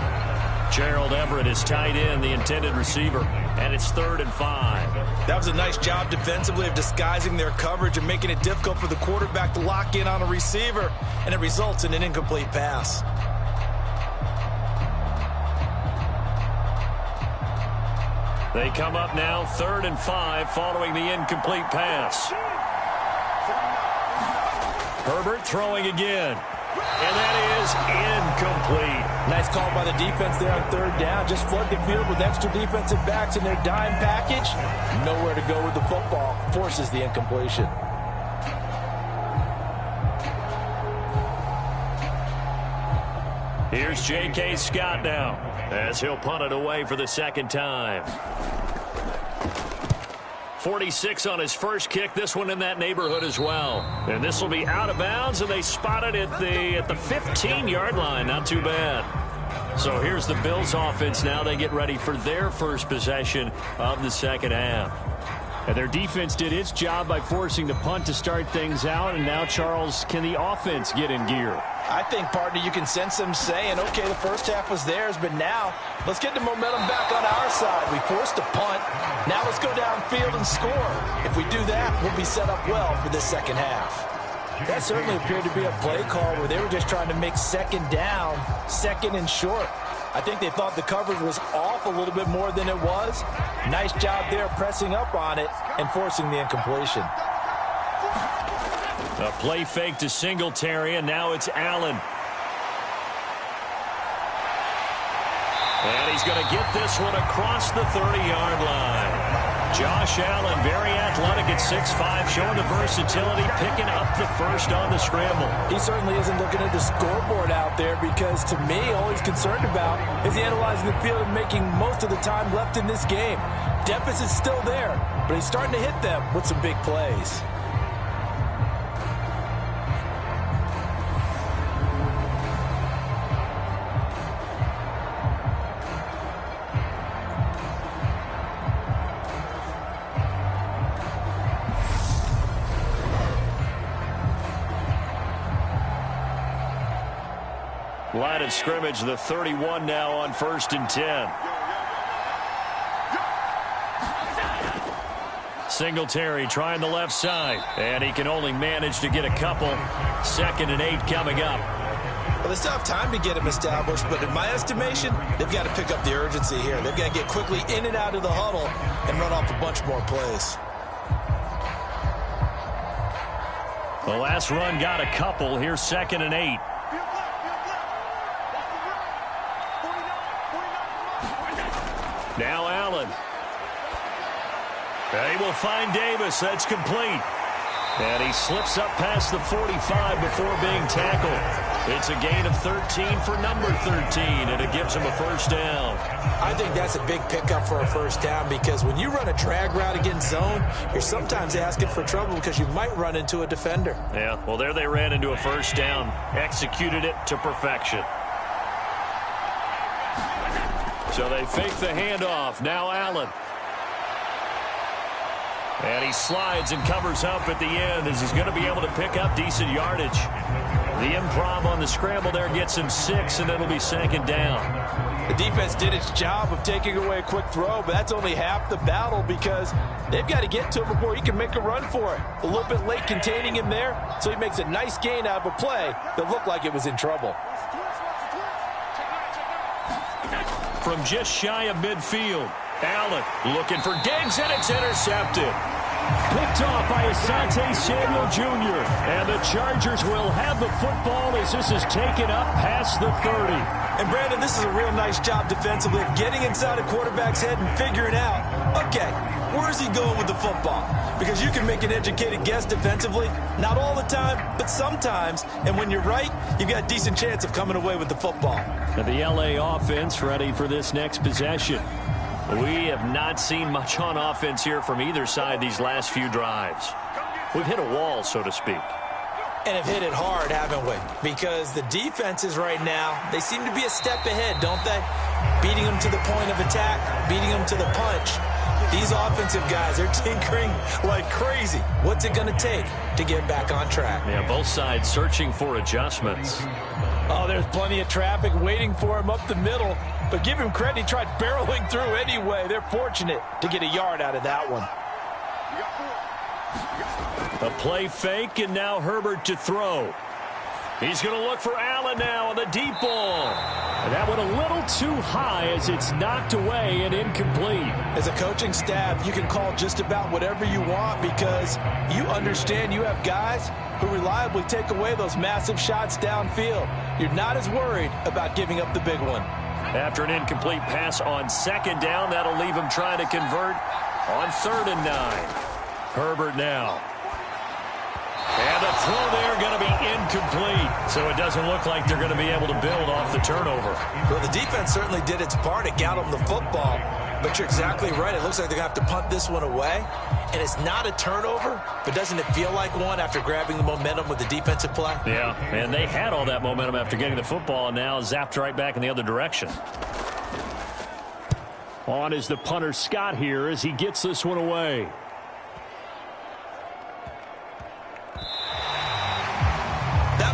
Gerald Everett is tight end, the intended receiver, and it's 3rd and 5. That was a nice job defensively of disguising their coverage and making it difficult for the quarterback to lock in on a receiver, and it results in an incomplete pass. They come up now 3rd and 5 following the incomplete pass. Herbert throwing again. And that is incomplete. Nice call by the defense there on 3rd down. Just flood the field with extra defensive backs in their dime package. Nowhere to go with the football. Forces the incompletion. Here's J.K. Scott now as he'll punt it away for the 2nd time. 46 on his first kick. This one in that neighborhood as well. And this will be out of bounds, and they spot it at the 15-yard line. Not too bad. So here's the Bills offense now. They get ready for their first possession of the 2nd half. And their defense did its job by forcing the punt to start things out. And now, Charles, can the offense get in gear? I think, partner, you can sense them saying, okay, the first half was theirs, but now let's get the momentum back on our side. We forced a punt. Now let's go downfield and score. If we do that, we'll be set up well for this 2nd half. That certainly appeared to be a play call where they were just trying to make 2nd down, 2nd and short. I think they thought the coverage was off a little bit more than it was. Nice job there pressing up on it and forcing the incompletion. A play fake to Singletary, and now it's Allen. And he's going to get this one across the 30-yard line. Josh Allen, very athletic at 6'5", showing the versatility, picking up the first on the scramble. He certainly isn't looking at the scoreboard out there because, to me, all he's concerned about is analyzing the field and making most of the time left in this game. Deficit's still there, but he's starting to hit them with some big plays. Line of scrimmage, the 31 now on 1st and 10. Singletary trying the left side, and he can only manage to get a couple. 2nd and 8 coming up. Well, they still have time to get him established, but in my estimation, they've got to pick up the urgency here. They've got to get quickly in and out of the huddle and run off a bunch more plays. The last run got a couple. Here's 2nd and 8. Now Allen. They will find Davis. That's complete. And he slips up past the 45 before being tackled. It's a gain of 13 for number 13, and it gives him a first down. I think that's a big pickup for a first down because when you run a drag route against zone, you're sometimes asking for trouble because you might run into a defender. Yeah, well, there they ran into a first down. Executed it to perfection. So they fake the handoff. Now Allen. And he slides and covers up at the end as he's going to be able to pick up decent yardage. The improv on the scramble there gets him 6, and it'll be 2nd down. The defense did its job of taking away a quick throw, but that's only half the battle because they've got to get to him before he can make a run for it. A little bit late containing him there, so he makes a nice gain out of a play that looked like it was in trouble. From just shy of midfield, Allen looking for Diggs, and it's intercepted. Picked off by Asante Samuel Jr. And the Chargers will have the football as this is taken up past the 30. And, Brandon, this is a real nice job defensively of getting inside a quarterback's head and figuring out, okay, where is he going with the football? Because you can make an educated guess defensively, not all the time, but sometimes. And when you're right, you've got a decent chance of coming away with the football. And the LA offense ready for this next possession. We have not seen much on offense here from either side these last few drives. We've hit a wall, so to speak. And have hit it hard, haven't we? Because the defenses right now, they seem to be a step ahead, don't they? beating them to the point of attack, beating them to the punch. These offensive guys, they're tinkering like crazy. What's it going to take to get back on track? Yeah, both sides searching for adjustments. Oh, there's plenty of traffic waiting for him up the middle. But give him credit, he tried barreling through anyway. They're fortunate to get a yard out of that one. A play fake, and now Herbert to throw. He's going to look for Allen now on the deep ball. And that went a little too high as it's knocked away and incomplete. As a coaching staff, you can call just about whatever you want because you understand you have guys who reliably take away those massive shots downfield. You're not as worried about giving up the big one. After an incomplete pass on second down, that'll leave him trying to convert on 3rd and 9. Herbert now. And the throw there going to be incomplete. So it doesn't look like they're going to be able to build off the turnover. Well, the defense certainly did its part. It got them the football. But you're exactly right. It looks like they're going to have to punt this one away. And it's not a turnover, but doesn't it feel like one after grabbing the momentum with the defensive play? Yeah, and they had all that momentum after getting the football and now zapped right back in the other direction. On is the punter Scott here as he gets this one away.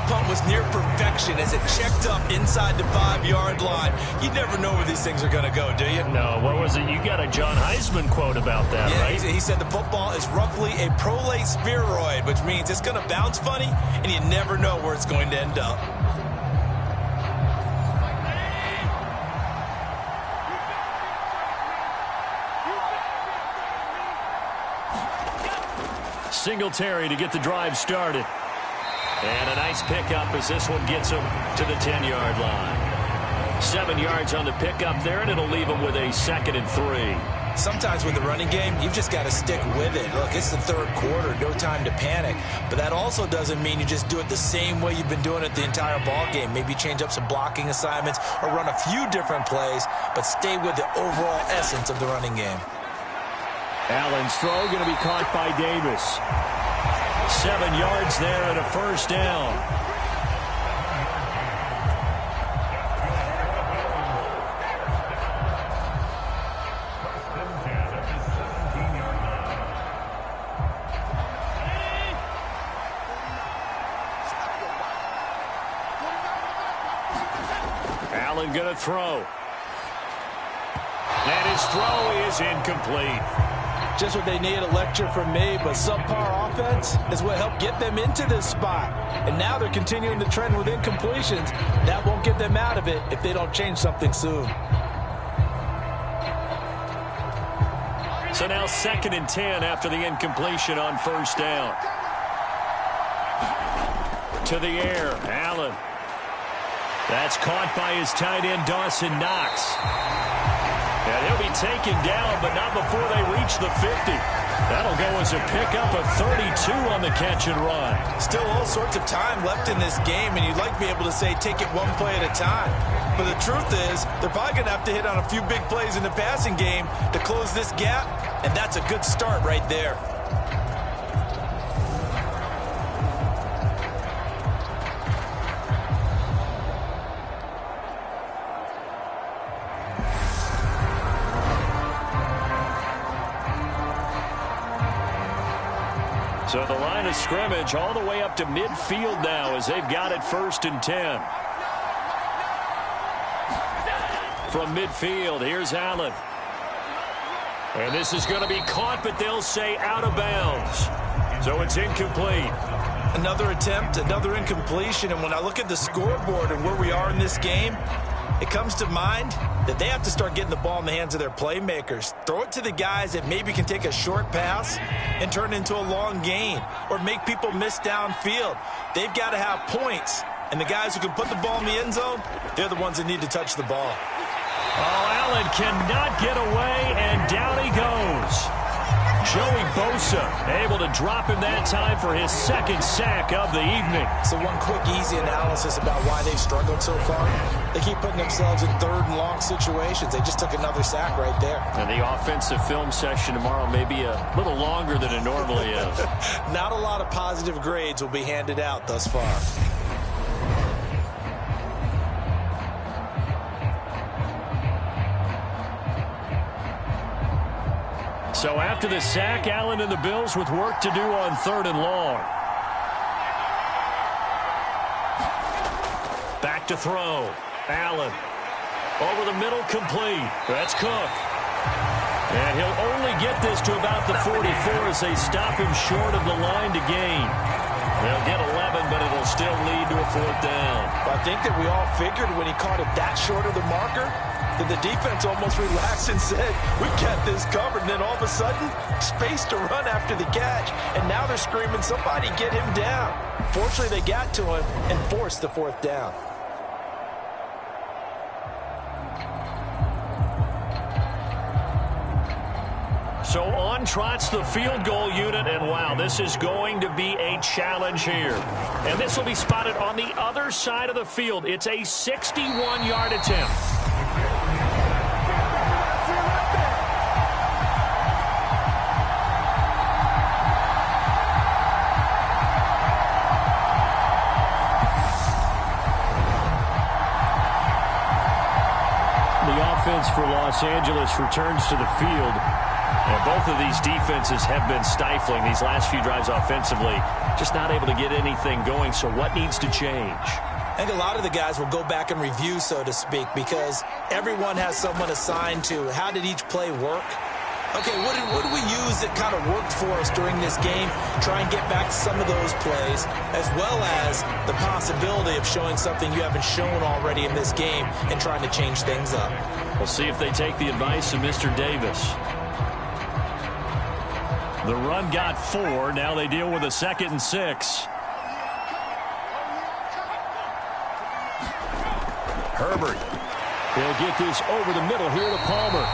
Punt was near perfection as it checked up inside the 5-yard line. You never know where these things are going to go, do you? No, what was it? You got a John Heisman quote about that, yeah, right? He said the football is roughly a prolate spheroid, which means it's going to bounce funny, and you never know where it's going to end up. Singletary to get the drive started. And a nice pickup as this one gets him to the 10-yard line. 7 yards on the pickup there, and it'll leave him with a 2nd and 3. Sometimes with the running game, you've just got to stick with it. Look, it's the 3rd quarter, no time to panic. But that also doesn't mean you just do it the same way you've been doing it the entire ball game. Maybe change up some blocking assignments or run a few different plays, but stay with the overall essence of the running game. Allen's throw going to be caught by Davis. 7 yards there and a 1st down. Allen going to throw. And his throw is incomplete. Just what they need, a lecture from me, but subpar offense is what helped get them into this spot. And now they're continuing the trend with incompletions. That won't get them out of it if they don't change something soon. So now 2nd and 10 after the incompletion on 1st down. To the air, Allen. That's caught by his tight end, Dawson Knox. And he'll be taken down, but not before they reach the 50. That'll go as a pickup of 32 on the catch and run. Still all sorts of time left in this game, and you'd like to be able to say take it one play at a time. But the truth is, they're probably going to have to hit on a few big plays in the passing game to close this gap, and that's a good start right there. So the line of scrimmage all the way up to midfield now as they've got it 1st and 10. From midfield, here's Allen. And this is going to be caught, but they'll say out of bounds. So it's incomplete. Another attempt, another incompletion, and when I look at the scoreboard and where we are in this game, it comes to mind that they have to start getting the ball in the hands of their playmakers. Throw it to the guys that maybe can take a short pass and turn it into a long gain or make people miss downfield. They've got to have points, and the guys who can put the ball in the end zone, they're the ones that need to touch the ball. Oh, Allen cannot get away, and down he goes. Joey Bosa able to drop him that time for his 2nd sack of the evening. So one quick, easy analysis about why they've struggled so far. They keep putting themselves in 3rd and long situations. They just took another sack right there. And the offensive film session tomorrow may be a little longer than it normally is. Not a lot of positive grades will be handed out thus far. So after the sack, Allen and the Bills with work to do on 3rd and long. Back to throw. Allen. Over the middle, complete. That's Cook. And he'll only get this to about the 44 as they stop him short of the line to gain. They'll get 11, but it'll still lead to a 4th down. I think that we all figured when he caught it that short of the marker, that the defense almost relaxed and said, we got this covered. And then all of a sudden, space to run after the catch. And now they're screaming, somebody get him down. Fortunately, they got to him and forced the 4th down. So on trots the field goal unit, and wow, this is going to be a challenge here. And this will be spotted on the other side of the field. It's a 61-yard attempt. The offense for Los Angeles returns to the field. And both of these defenses have been stifling these last few drives offensively. Just not able to get anything going, so what needs to change? I think a lot of the guys will go back and review, so to speak, because everyone has someone assigned to how did each play work. Okay, what did we use that kind of worked for us during this game? Try and get back to some of those plays, as well as the possibility of showing something you haven't shown already in this game and trying to change things up. We'll see if they take the advice of Mr. Davis. The run got 4. Now they deal with a 2nd and 6. Herbert. He'll get this over the middle here to Palmer.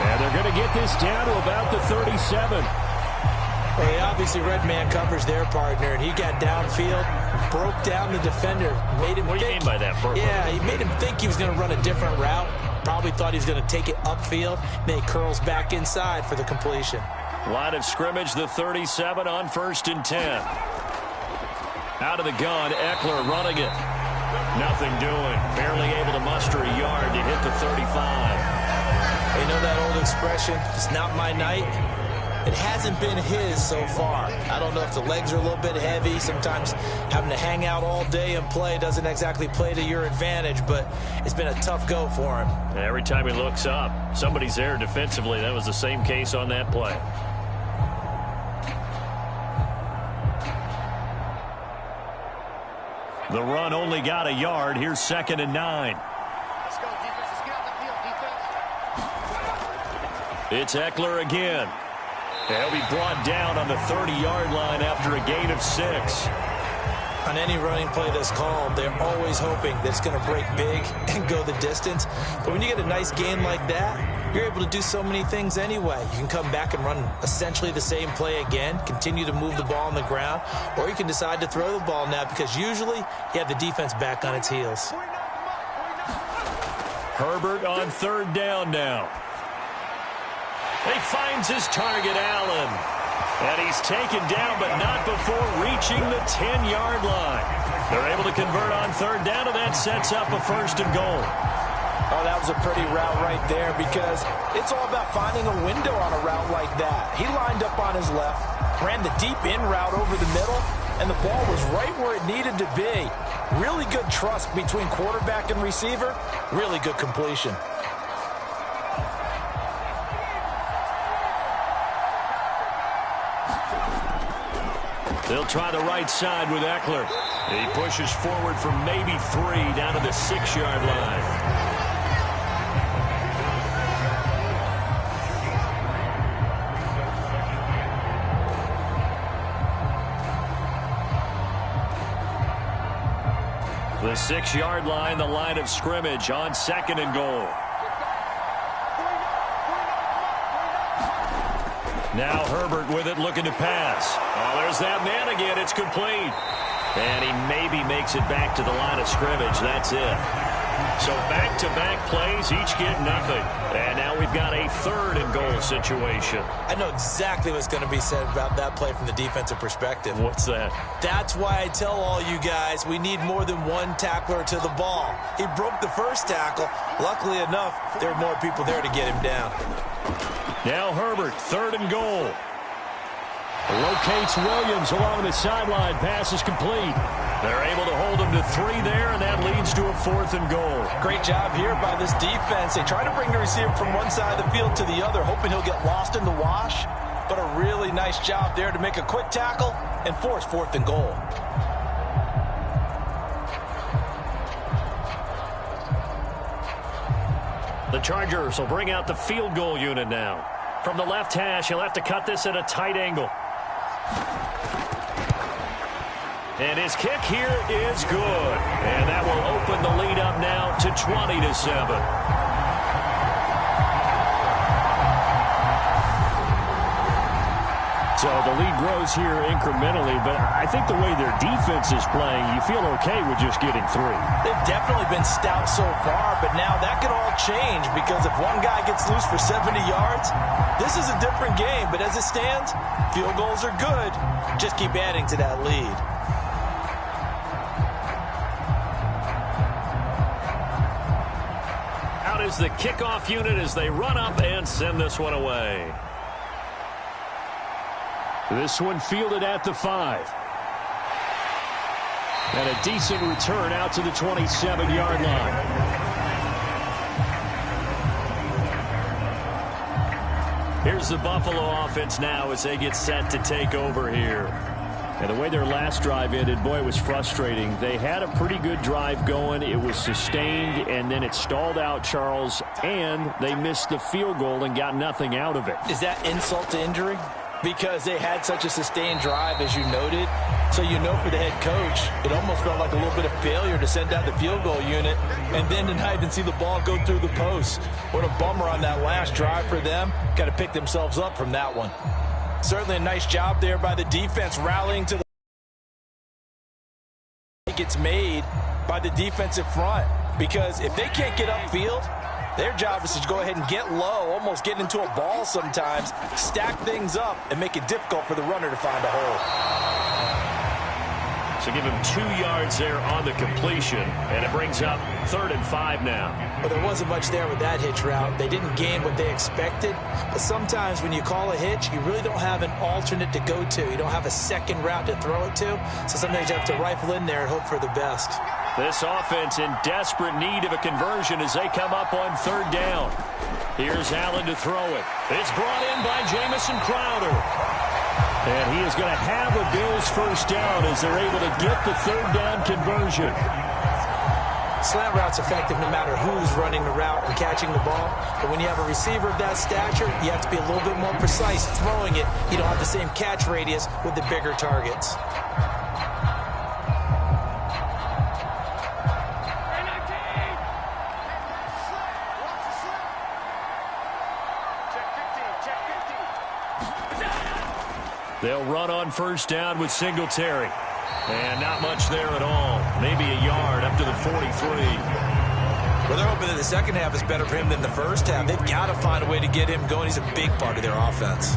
And they're going to get this down to about the 37. Well, he obviously read man coverage there, partner, and he got downfield, broke down the defender, made him What do you mean by that, Burke? Yeah, he made him think he was going to run a different route. Probably thought he was going to take it upfield. Then he curls back inside for the completion. Line of scrimmage, the 37 on 1st and 10. Out of the gun, Eckler running it. Nothing doing. Barely able to muster a yard to hit the 35. You know that old expression, it's not my night? It hasn't been his so far. I don't know if the legs are a little bit heavy. Sometimes having to hang out all day and play doesn't exactly play to your advantage, but it's been a tough go for him. Every time he looks up, somebody's there defensively. That was the same case on that play. The run only got a yard. Here's 2nd and 9. Let's go, defense. Let's get out the field, defense. It's Eckler again. He'll be brought down on the 30-yard line after a gain of 6. On any running play that's called, they're always hoping that it's going to break big and go the distance. But when you get a nice gain like that, you're able to do so many things anyway. You can come back and run essentially the same play again, continue to move the ball on the ground, or you can decide to throw the ball now because usually you have the defense back on its heels. Herbert on 3rd down now. He finds his target, Allen. And he's taken down, but not before reaching the 10-yard line. They're able to convert on 3rd down, and that sets up a 1st and goal. Oh, that was a pretty route right there because it's all about finding a window on a route like that. He lined up on his left, ran the deep in route over the middle, and the ball was right where it needed to be. Really good trust between quarterback and receiver. Really good completion. They'll try the right side with Eckler. He pushes forward for maybe 3 down to the 6-yard line. The 6-yard line, the line of scrimmage on 2nd and goal. Now Herbert with it, looking to pass. Oh, there's that man again. It's complete. And he maybe makes it back to the line of scrimmage. That's it. So back-to-back plays, each get nothing. And now we've got a 3rd and goal situation. I know exactly what's going to be said about that play from the defensive perspective. What's that? That's why I tell all you guys we need more than one tackler to the ball. He broke the first tackle. Luckily enough, there were more people there to get him down. Now Herbert, 3rd and goal. Locates Williams along the sideline. Pass is complete. They're able to hold him to 3 there, and that leads to a 4th and goal. Great job here by this defense. They try to bring the receiver from one side of the field to the other, hoping he'll get lost in the wash. But a really nice job there to make a quick tackle and force 4th and goal. The Chargers will bring out the field goal unit now. From the left hash, he'll have to cut this at a tight angle. And his kick here is good. And that will open the lead up now to 20-7. So the lead grows here incrementally, but I think the way their defense is playing, you feel okay with just getting 3. They've definitely been stout so far, but now that could all change because if one guy gets loose for 70 yards, this is a different game. But as it stands, field goals are good. Just keep adding to that lead. Out is the kickoff unit as they run up and send this one away. This one fielded at the 5. And a decent return out to the 27-yard line. Here's the Buffalo offense now as they get set to take over here. And the way their last drive ended, boy, it was frustrating. They had a pretty good drive going. It was sustained, and then it stalled out, Charles, and they missed the field goal and got nothing out of it. Is that insult to injury? Because they had such a sustained drive, as you noted. So you know for the head coach, it almost felt like a little bit of failure to send out the field goal unit and then to not even see the ball go through the post. What a bummer on that last drive for them. Got to pick themselves up from that one. Certainly a nice job there by the defense rallying to the gets made by the defensive front. Because if they can't get upfield, their job is to go ahead and get low, almost get into a ball sometimes, stack things up, and make it difficult for the runner to find a hole. So give him 2 yards there on the completion, and it brings up 3rd and 5 now. Well, there wasn't much there with that hitch route. They didn't gain what they expected, but sometimes when you call a hitch, you really don't have an alternate to go to. You don't have a second route to throw it to, so sometimes you have to rifle in there and hope for the best. This offense in desperate need of a conversion as they come up on 3rd down. Here's Allen to throw it. It's brought in by Jamison Crowder. And he is going to have a Bills first down as they're able to get the 3rd down conversion. Slant route's effective no matter who's running the route and catching the ball. But when you have a receiver of that stature, you have to be a little bit more precise throwing it. You don't have the same catch radius with the bigger targets. They'll run on first down with Singletary. And not much there at all. Maybe a yard up to the 43. Well, they're hoping that the second half is better for him than the first half. They've got to find a way to get him going. He's a big part of their offense.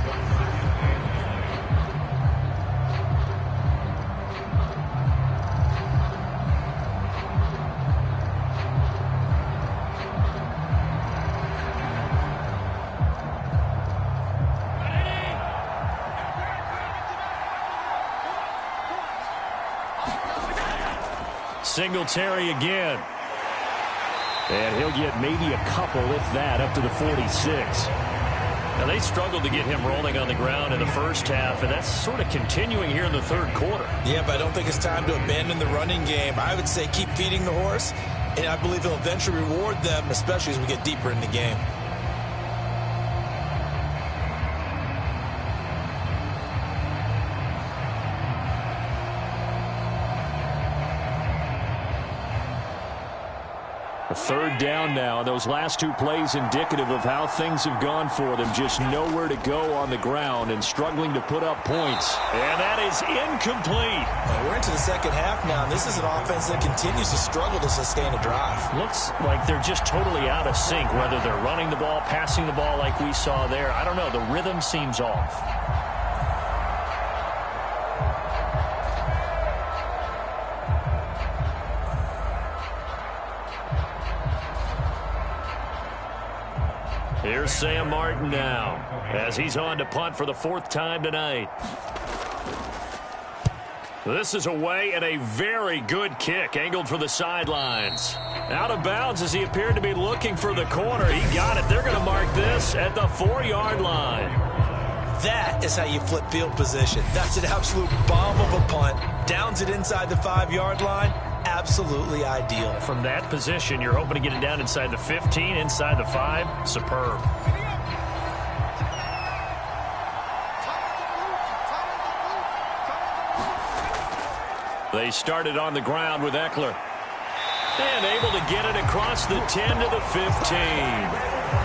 Singletary again. And he'll get maybe a couple, if that, up to the 46. Now, they struggled to get him rolling on the ground in the first half, and that's sort of continuing here in the 3rd quarter. Yeah, but I don't think it's time to abandon the running game. I would say keep feeding the horse, and I believe he'll eventually reward them, especially as we get deeper in the game. A 3rd down now. Those last 2 plays indicative of how things have gone for them. Just nowhere to go on the ground and struggling to put up points. And that is incomplete. We're into the second half now, and this is an offense that continues to struggle to sustain a drive. Looks like they're just totally out of sync, whether they're running the ball, passing the ball like we saw there. I don't know. The rhythm seems off. Here's Sam Martin now as he's on to punt for the 4th time tonight. This is away and a very good kick angled for the sidelines. Out of bounds as he appeared to be looking for the corner. He got it. They're going to mark this at the 4-yard line. That is how you flip field position. That's an absolute bomb of a punt. Downs it inside the 5-yard line. Absolutely ideal. From that position, you're hoping to get it down inside the 15, inside the 5. Superb. They started on the ground with Eckler. And able to get it across the 10 to the 15.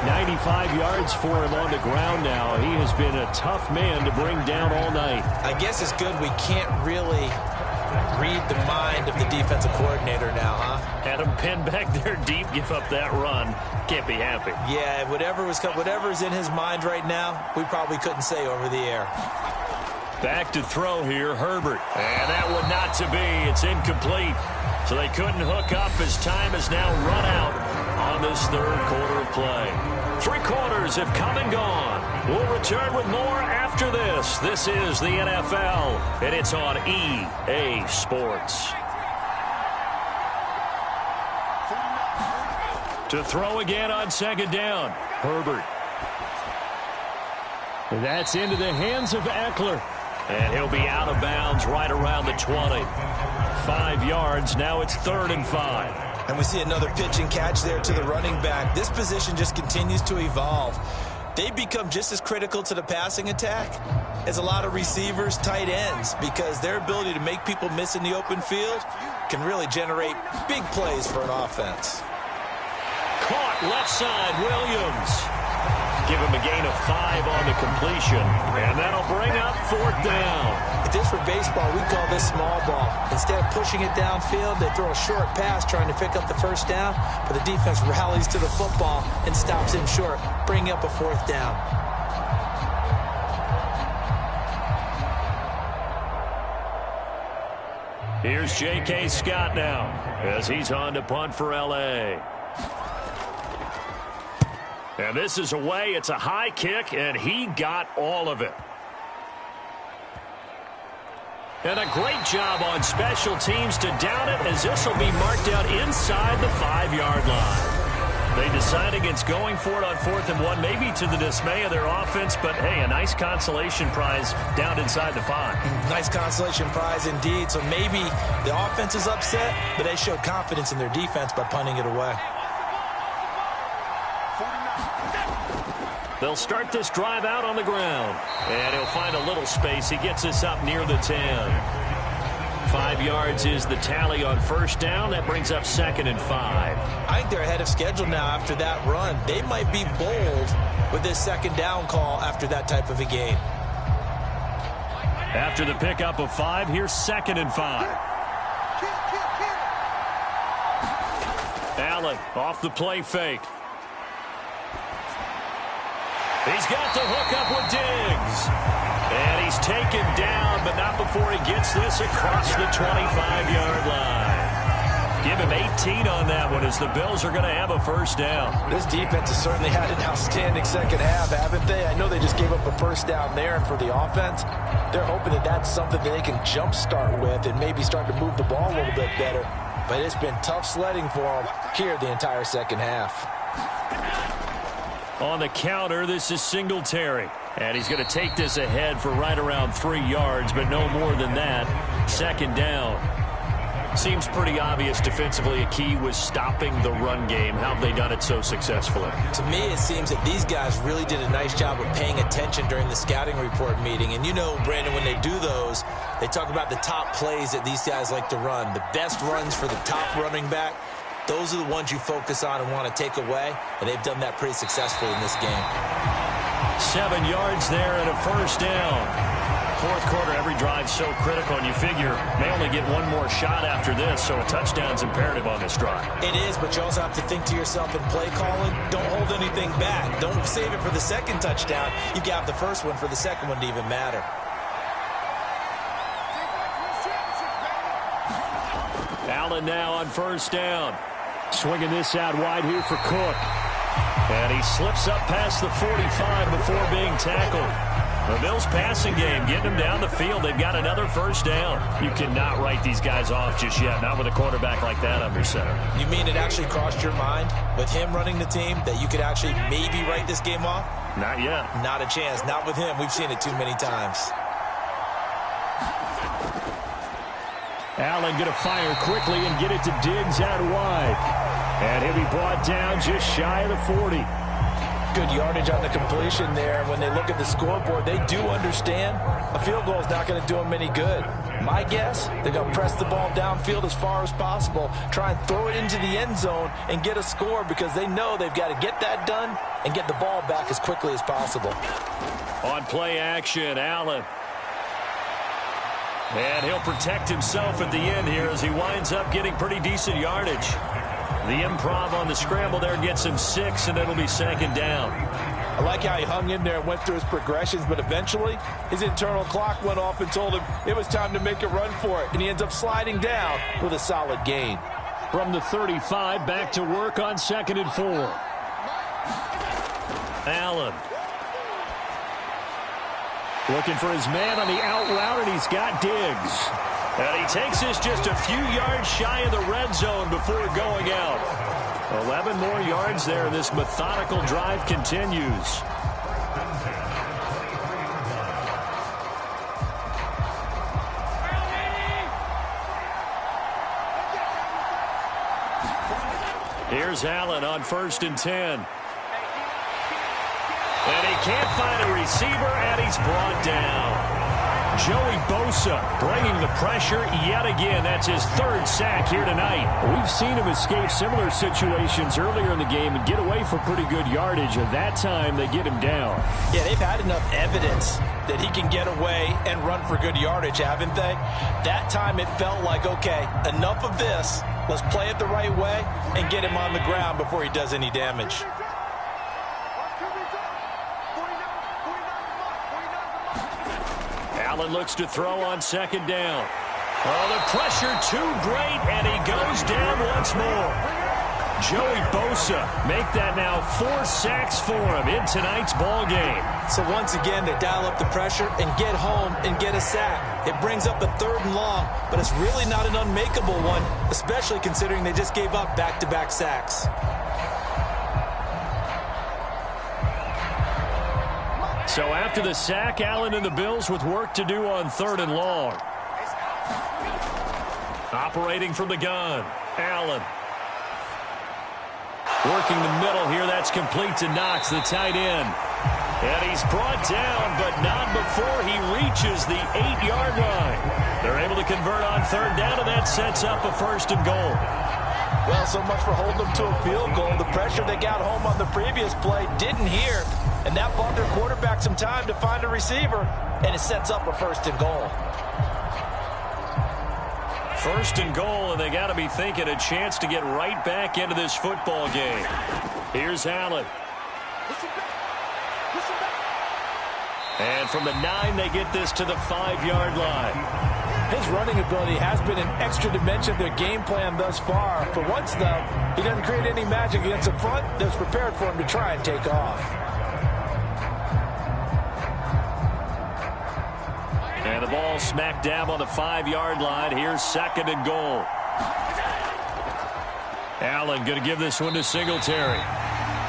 95 yards for him on the ground now. He has been a tough man to bring down all night. I guess it's good we can't really read the mind of the defensive coordinator now, huh? Had him pinned back there deep, give up that run. Can't be happy. Yeah, whatever's in his mind right now, we probably couldn't say over the air. Back to throw here, Herbert. And that one not to be. It's incomplete. So they couldn't hook up as time has now run out on this 3rd quarter of play. 3 quarters have come and gone. We'll return with more after this. This is the NFL, and it's on EA Sports. To throw again on 2nd down, Herbert. And that's into the hands of Eckler. And he'll be out of bounds right around the 20. 5 yards. Now it's 3rd and 5. And we see another pitch and catch there to the running back. This position just continues to evolve. They become just as critical to the passing attack as a lot of receivers, tight ends, because their ability to make people miss in the open field can really generate big plays for an offense. Caught left side, Williams. Give him a gain of 5 on the completion, and that'll bring up 4th down. If this were baseball, we call this small ball. Instead of pushing it downfield, they throw a short pass trying to pick up the 1st down, but the defense rallies to the football and stops him short, bringing up a 4th down. Here's J.K. Scott now as he's on to punt for L.A. And this is away. It's a high kick, and he got all of it. And a great job on special teams to down it, as this will be marked out inside the 5-yard line. They decide against going for it on 4th and 1, maybe to the dismay of their offense, but hey, a nice consolation prize down inside the 5. Nice consolation prize indeed. So maybe the offense is upset, but they showed confidence in their defense by punting it away. They'll start this drive out on the ground. And he'll find a little space. He gets this up near the 10. 5 yards is the tally on 1st down. That brings up 2nd and 5. I think they're ahead of schedule now after that run. They might be bold with this 2nd down call after that type of a game. After the pickup of 5, here's 2nd and 5. Allen off the play fake. He's got the hook up with Diggs. And he's taken down, but not before he gets this across the 25-yard line. Give him 18 on that one as the Bills are going to have a 1st down. This defense has certainly had an outstanding 2nd half, haven't they? I know they just gave up a 1st down there, and for the offense, they're hoping that that's something that they can jumpstart with and maybe start to move the ball a little bit better. But it's been tough sledding for them here the entire 2nd half. On the counter, this is Singletary. And he's going to take this ahead for right around 3 yards, but no more than that. 2nd down. Seems pretty obvious defensively a key was stopping the run game. How have they done it so successfully? To me, it seems that these guys really did a nice job of paying attention during the scouting report meeting. And you know, Brandon, when they do those, they talk about the top plays that these guys like to run. The best runs for the top running back. Those are the ones you focus on and want to take away, and they've done that pretty successfully in this game. 7 yards there and a 1st down. 4th quarter, every drive so critical, and you figure may only get one more shot after this, so a touchdown's imperative on this drive. It is, but you also have to think to yourself in play calling, don't hold anything back. Don't save it for the 2nd touchdown. You got the 1st one for the 2nd one to even matter. Allen now on 1st down. Swinging this out wide here for Cook. And he slips up past the 45 before being tackled. The Bills passing game, getting them down the field. They've got another first down. You cannot write these guys off just yet, not with a quarterback like that under center. You mean it actually crossed your mind with him running the team that you could actually maybe write this game off? Not yet. Not a chance. Not with him. We've seen it too many times. Allen going to fire quickly and get it to Diggs out wide. And he'll be brought down just shy of the 40. Good yardage on the completion there. And when they look at the scoreboard, they do understand a field goal is not going to do them any good. My guess, they're going to press the ball downfield as far as possible, try and throw it into the end zone and get a score because they know they've got to get that done and get the ball back as quickly as possible. On play action, Allen. And he'll protect himself at the end here as he winds up getting pretty decent yardage. The improv on the scramble there gets him 6, and it'll be second down. I like how he hung in there and went through his progressions, but eventually his internal clock went off and told him it was time to make a run for it, and he ends up sliding down with a solid gain. From the 35, back to work on 2nd and 4. Allen. Looking for his man on the out route, and he's got Diggs. And he takes this just a few yards shy of the red zone before going out. 11 more yards there. This methodical drive continues. Here's Allen on 1st and 10. And he can't find a receiver, and he's brought down. Joey Bosa bringing the pressure yet again. That's his 3rd sack here tonight. We've seen him escape similar situations earlier in the game and get away for pretty good yardage. And that time, they get him down. Yeah, they've had enough evidence that he can get away and run for good yardage, haven't they? That time it felt like, okay, enough of this. Let's play it the right way and get him on the ground before he does any damage. Allen looks to throw on 2nd down. Oh, the pressure too great, and he goes down once more. Joey Bosa make that now 4 sacks for him in tonight's ball game. So once again, they dial up the pressure and get home and get a sack. It brings up a 3rd and long, but it's really not an unmakeable one, especially considering they just gave up back-to-back sacks. So after the sack, Allen and the Bills with work to do on 3rd and long. Operating from the gun, Allen. Working the middle here, that's complete to Knox, the tight end. And he's brought down, but not before he reaches the 8-yard line. They're able to convert on 3rd down, and that sets up a 1st and goal. Well, so much for holding them to a field goal. The pressure they got home on the previous play didn't hear, and that bought their quarterback some time to find a receiver, and it sets up a 1st and goal. 1st and goal, and they got to be thinking a chance to get right back into this football game. Here's Allen. And from the 9, they get this to the 5-yard line. His running ability has been an extra dimension of their game plan thus far. For once, though, he doesn't create any magic against the front that's prepared for him to try and take off. And the ball smack dab on the 5-yard line. Here's 2nd and goal. Allen going to give this one to Singletary.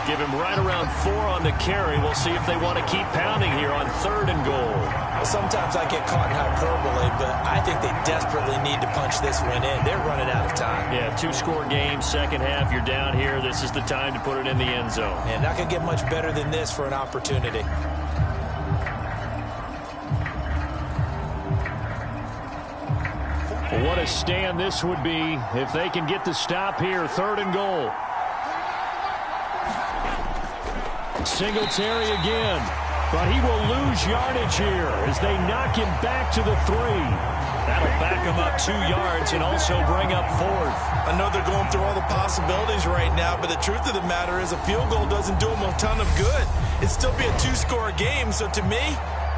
Give him right around 4 on the carry. We'll see if they want to keep pounding here on 3rd and goal. Well, sometimes I get caught in hyperbole, but I think they desperately need to punch this one in. They're running out of time. Yeah, 2-score game, second half. You're down here. This is the time to put it in the end zone. And not going to get much better than this for an opportunity. Well, what a stand this would be if they can get the stop here. 3rd and goal. Singletary again, but he will lose yardage here as they knock him back to the 3. That'll back him up 2 yards and also bring up 4th. I know they're going through all the possibilities right now, but the truth of the matter is a field goal doesn't do them a ton of good. It'd still be a 2-score game, so to me,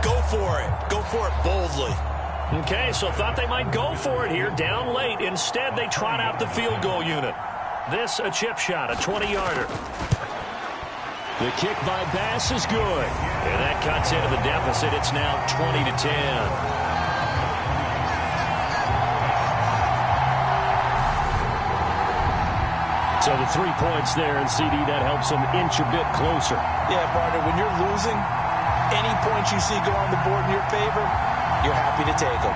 go for it. Go for it boldly. Okay, so thought they might go for it here, down late. Instead, they trot out the field goal unit. This a chip shot, a 20-yarder. The kick by Bass is good. And that cuts into the deficit. It's now 20-10. So the 3 points there, and CD, that helps them inch a bit closer. Yeah, partner, when you're losing, any points you see go on the board in your favor, you're happy to take them.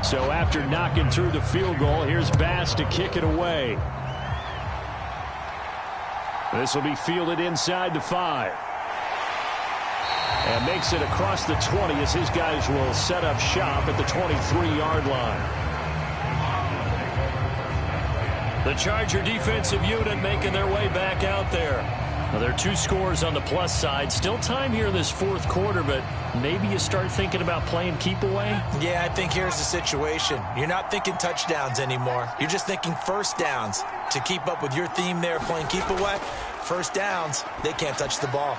So after knocking through the field goal, here's Bass to kick it away. This will be fielded inside the 5. And makes it across the 20 as his guys will set up shop at the 23-yard line. The Charger defensive unit making their way back out there. Now, there are 2 scores on the plus side. Still time here in this fourth quarter, but maybe you start thinking about playing keep away? Yeah, I think here's the situation. You're not thinking touchdowns anymore. You're just thinking first downs. To keep up with your theme there, playing keep away, first downs, they can't touch the ball.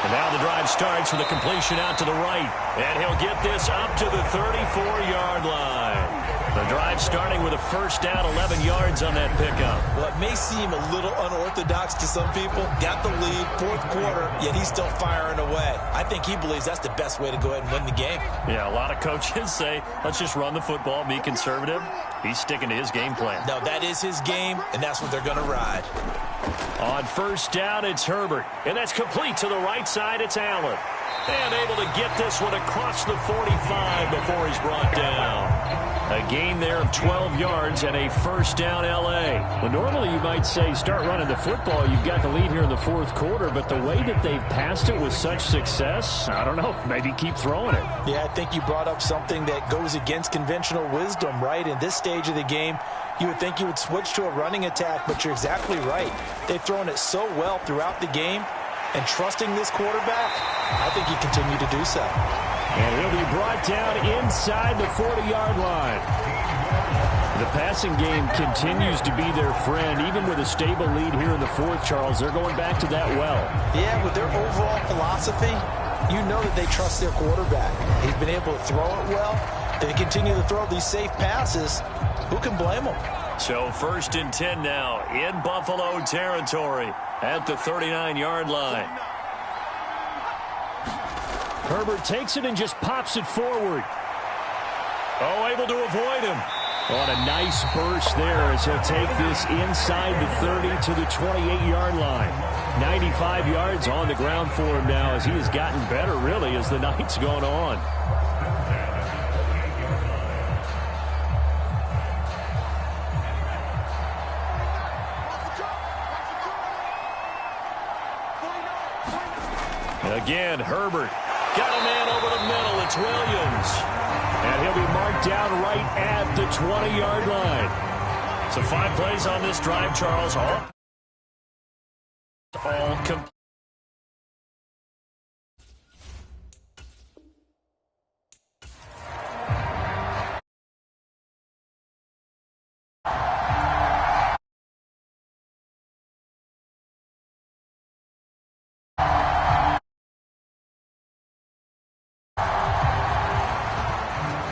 And now the drive starts with a completion out to the right. And he'll get this up to the 34-yard line. The drive starting with a first down, 11 yards on that pickup. Well, it may seem a little unorthodox to some people. Got the lead, fourth quarter, yet he's still firing away. I think he believes that's the best way to go ahead and win the game. Yeah, a lot of coaches say, let's just run the football, be conservative. He's sticking to his game plan. No, that is his game, and that's what they're going to ride. On first down, it's Herbert. And that's complete to the right side. It's Allen. And able to get this one across the 45 before he's brought down. A gain there of 12 yards and a first down L.A. Well, normally you might say start running the football. You've got the lead here in the fourth quarter, but the way that they've passed it with such success, I don't know, maybe keep throwing it. Yeah, I think you brought up something that goes against conventional wisdom, right? In this stage of the game, you would think you would switch to a running attack, but you're exactly right. They've thrown it so well throughout the game, and trusting this quarterback, I think you continue to do so. And he'll be brought down inside the 40-yard line. The passing game continues to be their friend, even with a stable lead here in the fourth, Charles. They're going back to that well. Yeah, with their overall philosophy, you know that they trust their quarterback. He's been able to throw it well. They continue to throw these safe passes. Who can blame them? So first and 10 now in Buffalo territory at the 39-yard line. Herbert takes it and just pops it forward. Oh, able to avoid him. What a nice burst there as he'll take this inside the 30 to the 28-yard line. 95 yards on the ground for him now as he has gotten better, really, as the night's gone on. Again, Herbert. Got a man over the middle. It's Williams. And he'll be marked down right at the 20-yard line. So 5 plays on this drive, Charles. All complete.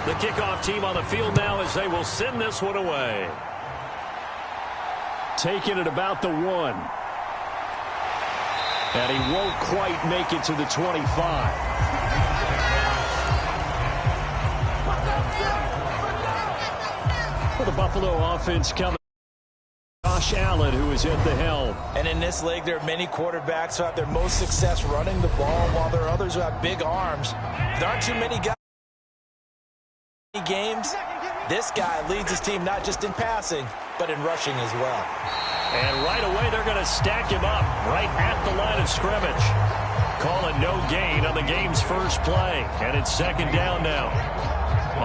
The kickoff team on the field now as they will send this one away. Taking it about the 1. And he won't quite make it to the 25. For the Buffalo offense coming. Josh Allen, who is at the helm. And in this league, there are many quarterbacks who have their most success running the ball, while there are others who have big arms. There aren't too many guys. Games, this guy leads his team not just in passing, but in rushing as well. And right away, they're going to stack him up right at the line of scrimmage. Call it no gain on the game's first play. And it's second down now.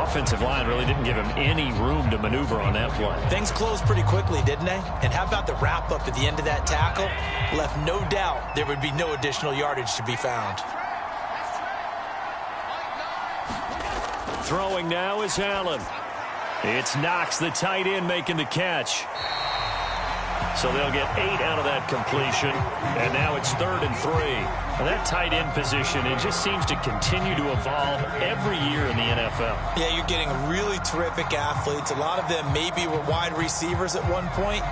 Offensive line really didn't give him any room to maneuver on that play. Things closed pretty quickly, didn't they? And how about the wrap-up at the end of that tackle? Left no doubt there would be no additional yardage to be found. Throwing now is Allen. It's Knox, the tight end, making the catch. So they'll get 8 out of that completion. And now it's 3rd and 3. Now that tight end position, it just seems to continue to evolve every year in the NFL. Yeah, you're getting really terrific athletes. A lot of them maybe were wide receivers at one point.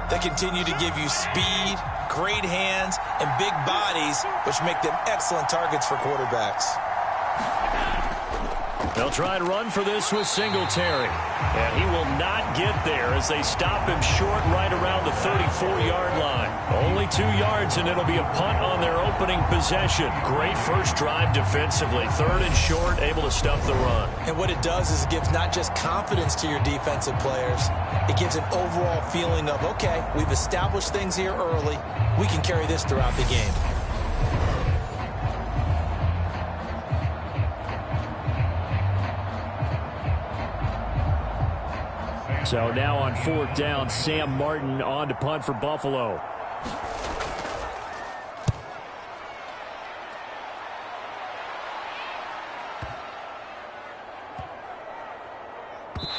They continue to give you speed, great hands, and big bodies, which make them excellent targets for quarterbacks. They'll try and run for this with Singletary. And he will not get there as they stop him short right around the 34-yard line. Only 2 yards, and it'll be a punt on their opening possession. Great first drive defensively. 3rd and short, able to stuff the run. And what it does is it gives not just confidence to your defensive players, it gives an overall feeling of, okay, we've established things here early. We can carry this throughout the game. So now on 4th down, Sam Martin on to punt for Buffalo.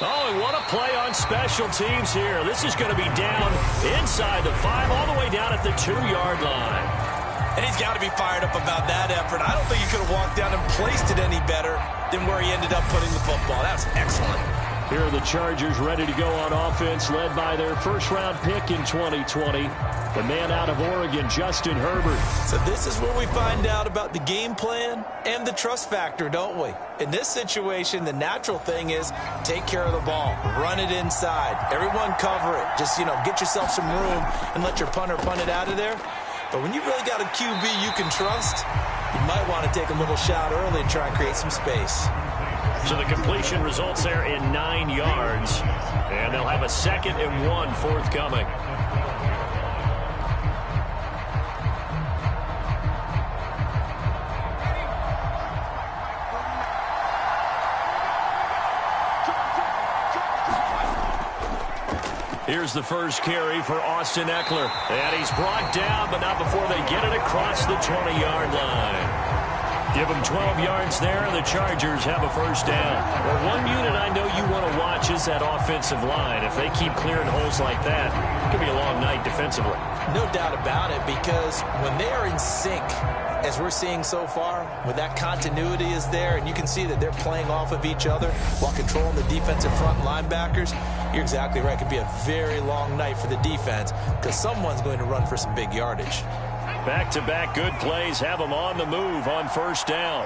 Oh, and what a play on special teams here. This is going to be down inside the 5, all the way down at the 2-yard line. And he's got to be fired up about that effort. I don't think he could have walked down and placed it any better than where he ended up putting the football. That was excellent. Here are the Chargers ready to go on offense, led by their first-round pick in 2020, the man out of Oregon, Justin Herbert. So this is where we find out about the game plan and the trust factor, don't we? In this situation, the natural thing is take care of the ball, run it inside, everyone cover it. Just, get yourself some room and let your punter punt it out of there. But when you really got a QB you can trust, you might want to take a little shot early and try and create some space. So the completion results there in 9 yards, and they'll have a 2nd and 1 forthcoming. Here's the first carry for Austin Eckler, and he's brought down, but not before they get it across the 20-yard line. Give them 12 yards there, and the Chargers have a first down. Well, one unit I know you want to watch is that offensive line. If they keep clearing holes like that, it could be a long night defensively. No doubt about it, because when they are in sync, as we're seeing so far, when that continuity is there, and you can see that they're playing off of each other while controlling the defensive front linebackers, you're exactly right. It could be a very long night for the defense because someone's going to run for some big yardage. Back-to-back good plays have them on the move on first down.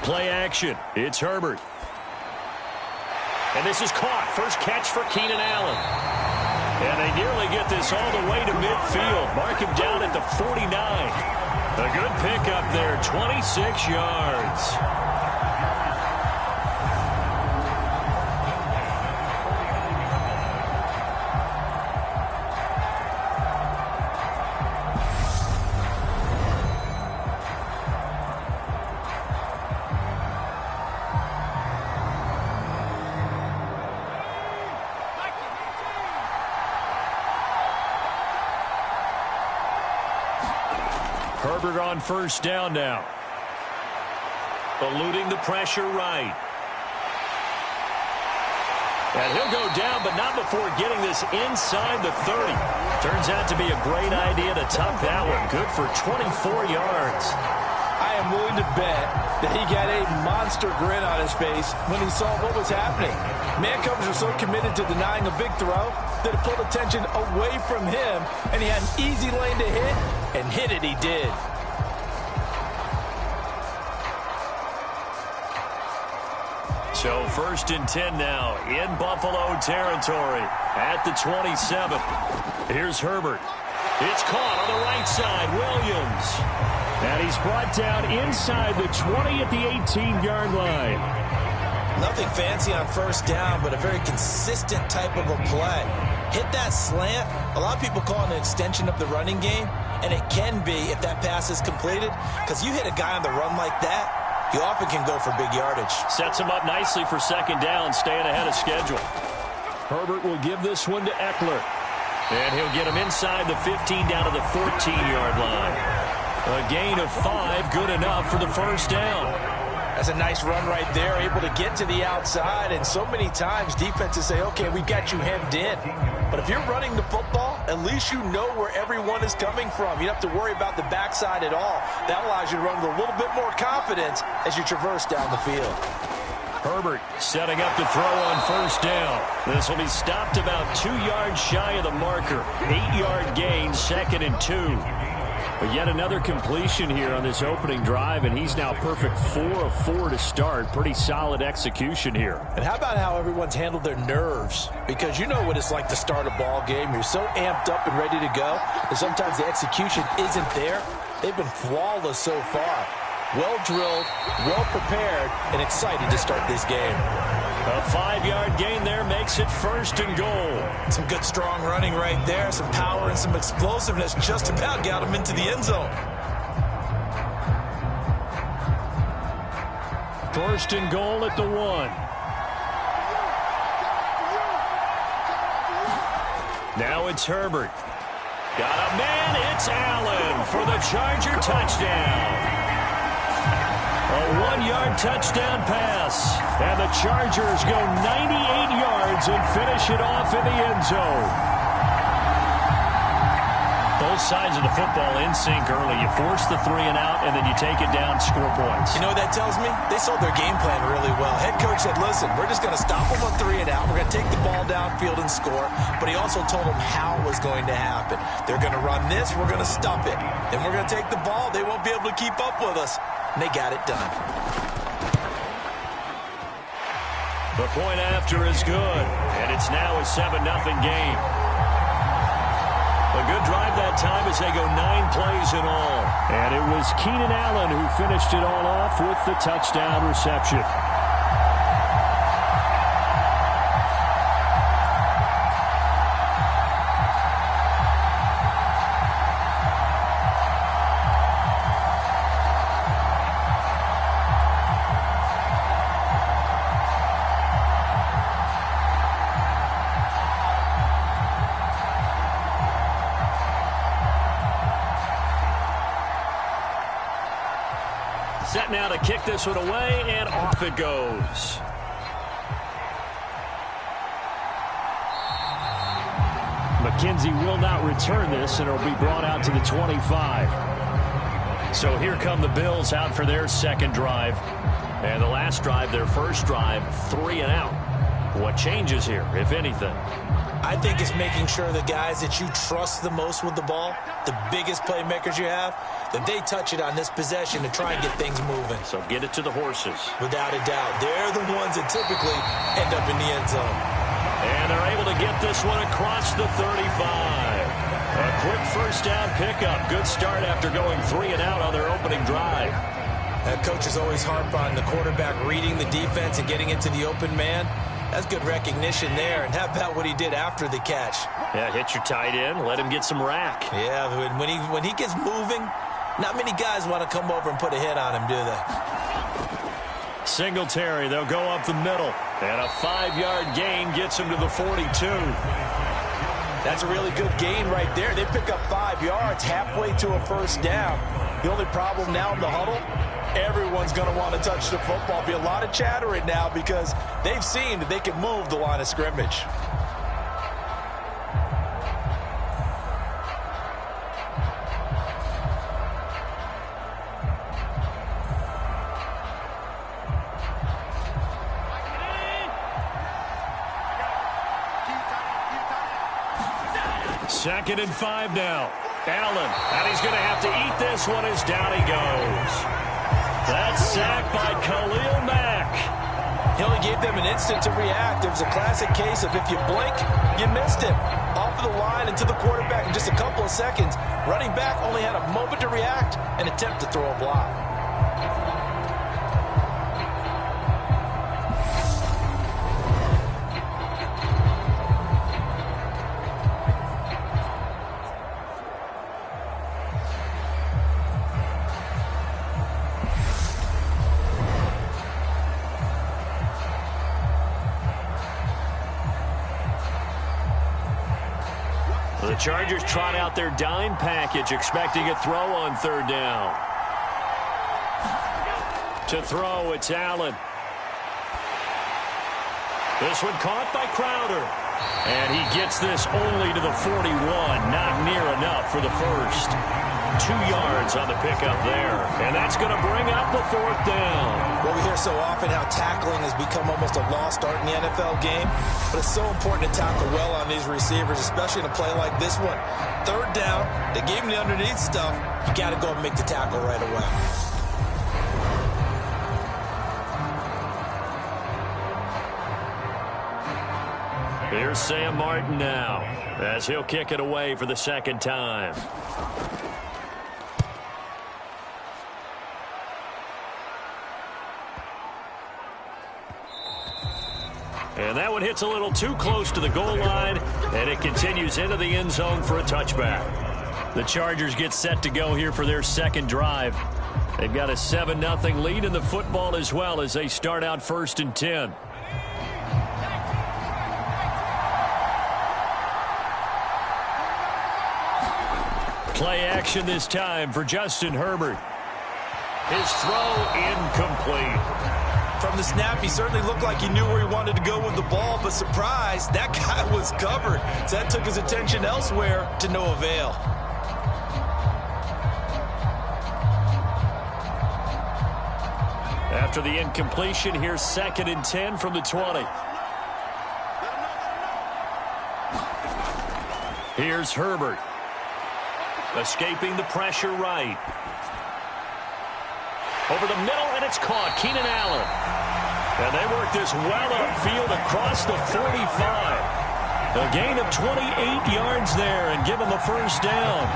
Play action. It's Herbert. And this is caught. First catch for Keenan Allen. And they nearly get this all the way to midfield. Mark him down at the 49. A good pickup there, 26 yards. Herbert on first down now. Eluding the pressure right. And he'll go down, but not before getting this inside the 30. Turns out to be a great idea to tuck that one. Good for 24 yards. I am willing to bet that he got a monster grin on his face when he saw what was happening. Man coverage was so committed to denying a big throw that it pulled attention away from him, and he had an easy lane to hit, and hit it he did. So 1st and 10 now in Buffalo territory at the 27. Here's Herbert. It's caught on the right side. Williams. And he's brought down inside the 20 at the 18-yard line. Nothing fancy on first down, but a very consistent type of a play. Hit that slant. A lot of people call it an extension of the running game, and it can be if that pass is completed, because you hit a guy on the run like that, you often can go for big yardage. Sets him up nicely for 2nd down, staying ahead of schedule. Herbert will give this one to Eckler. And he'll get him inside the 15 down to the 14-yard line. A gain of 5, good enough for the first down. That's a nice run right there, able to get to the outside, and so many times defenses say, okay, we've got you hemmed in. But if you're running the football, at least you know where everyone is coming from. You don't have to worry about the backside at all. That allows you to run with a little bit more confidence as you traverse down the field. Herbert setting up to throw on first down. This will be stopped about 2 yards shy of the marker. 8-yard gain, 2nd and 2. But yet another completion here on this opening drive, and he's now perfect 4 of 4 to start. Pretty solid execution here. And how about how everyone's handled their nerves? Because you know what it's like to start a ball game. You're so amped up and ready to go, and sometimes the execution isn't there. They've been flawless so far. Well-drilled, well-prepared, and excited to start this game. A 5-yard gain there makes it 1st and goal. Some good strong running right there, some power and some explosiveness just about got him into the end zone. 1st and goal at the 1. Now it's Herbert. Got a man, it's Allen for the Charger touchdown. A 1-yard touchdown pass. And the Chargers go 98 yards and finish it off in the end zone. Both sides of the football in sync early. You force the 3 and out, and then you take it down, score points. You know what that tells me? They sold their game plan really well. Head coach said, listen, we're just going to stop them on 3 and out. We're going to take the ball downfield and score. But he also told them how it was going to happen. They're going to run this. We're going to stop it. Then we're going to take the ball. They won't be able to keep up with us. And they got it done. The point after is good, and it's now a 7-0 game. A good drive that time as they go 9 plays in all. And it was Keenan Allen who finished it all off with the touchdown reception. Set now to kick this one away, and off it goes. McKenzie will not return this, and it'll be brought out to the 25. So here come the Bills out for their second drive. And the last drive, their first drive, 3 and out. What changes here, if anything? I think it's making sure the guys that you trust the most with the ball, the biggest playmakers you have, that they touch it on this possession to try and get things moving. So get it to the horses. Without a doubt. They're the ones that typically end up in the end zone. And they're able to get this one across the 35. A quick first down pickup. Good start after going 3 and out on their opening drive. Coaches always harp on the quarterback reading the defense and getting into the open man. That's good recognition there. And how about what he did after the catch? Yeah, hit your tight end. Let him get some rack. Yeah, when he gets moving, not many guys want to come over and put a hit on him, do they? Singletary, they'll go up the middle. And a 5-yard gain gets him to the 42. That's a really good gain right there. They pick up 5 yards halfway to a first down. The only problem now in the huddle, everyone's going to want to touch the football. Be a lot of chattering now because they've seen that they can move the line of scrimmage. Second and 5 now. Allen, and he's going to have to eat this one as down he goes. That's sacked by Khalil Mack. He only gave them an instant to react. It was a classic case of if you blink, you missed him. Off of the line and to the quarterback in just a couple of seconds. Running back only had a moment to react and attempt to throw a block. The Chargers trot out their dime package, expecting a throw on third down. To throw, it's Allen. This one caught by Crowder. And he gets this only to the 41. Not near enough for the first. 2 yards on the pickup there. And that's going to bring up the 4th down. Well, we hear so often how tackling has become almost a lost art in the NFL game. But it's so important to tackle well on these receivers, especially in a play like this one. 3rd down, they gave him the underneath stuff. You got to go and make the tackle right away. Here's Sam Martin now, as he'll kick it away for the 2nd time. And that one hits a little too close to the goal line, and it continues into the end zone for a touchback. The Chargers get set to go here for their 2nd drive. They've got a 7-0 lead in the football as well as they start out 1st and 10. Play action this time for Justin Herbert. His throw incomplete. From the snap, he certainly looked like he knew where he wanted to go with the ball, but surprise, that guy was covered. So that took his attention elsewhere to no avail. After the incompletion, here's 2nd and 10 from the 20. Here's Herbert. Escaping the pressure right. Over the middle, and it's caught. Keenan Allen. And they work this well upfield across the 45. A gain of 28 yards there and give them a 1st down.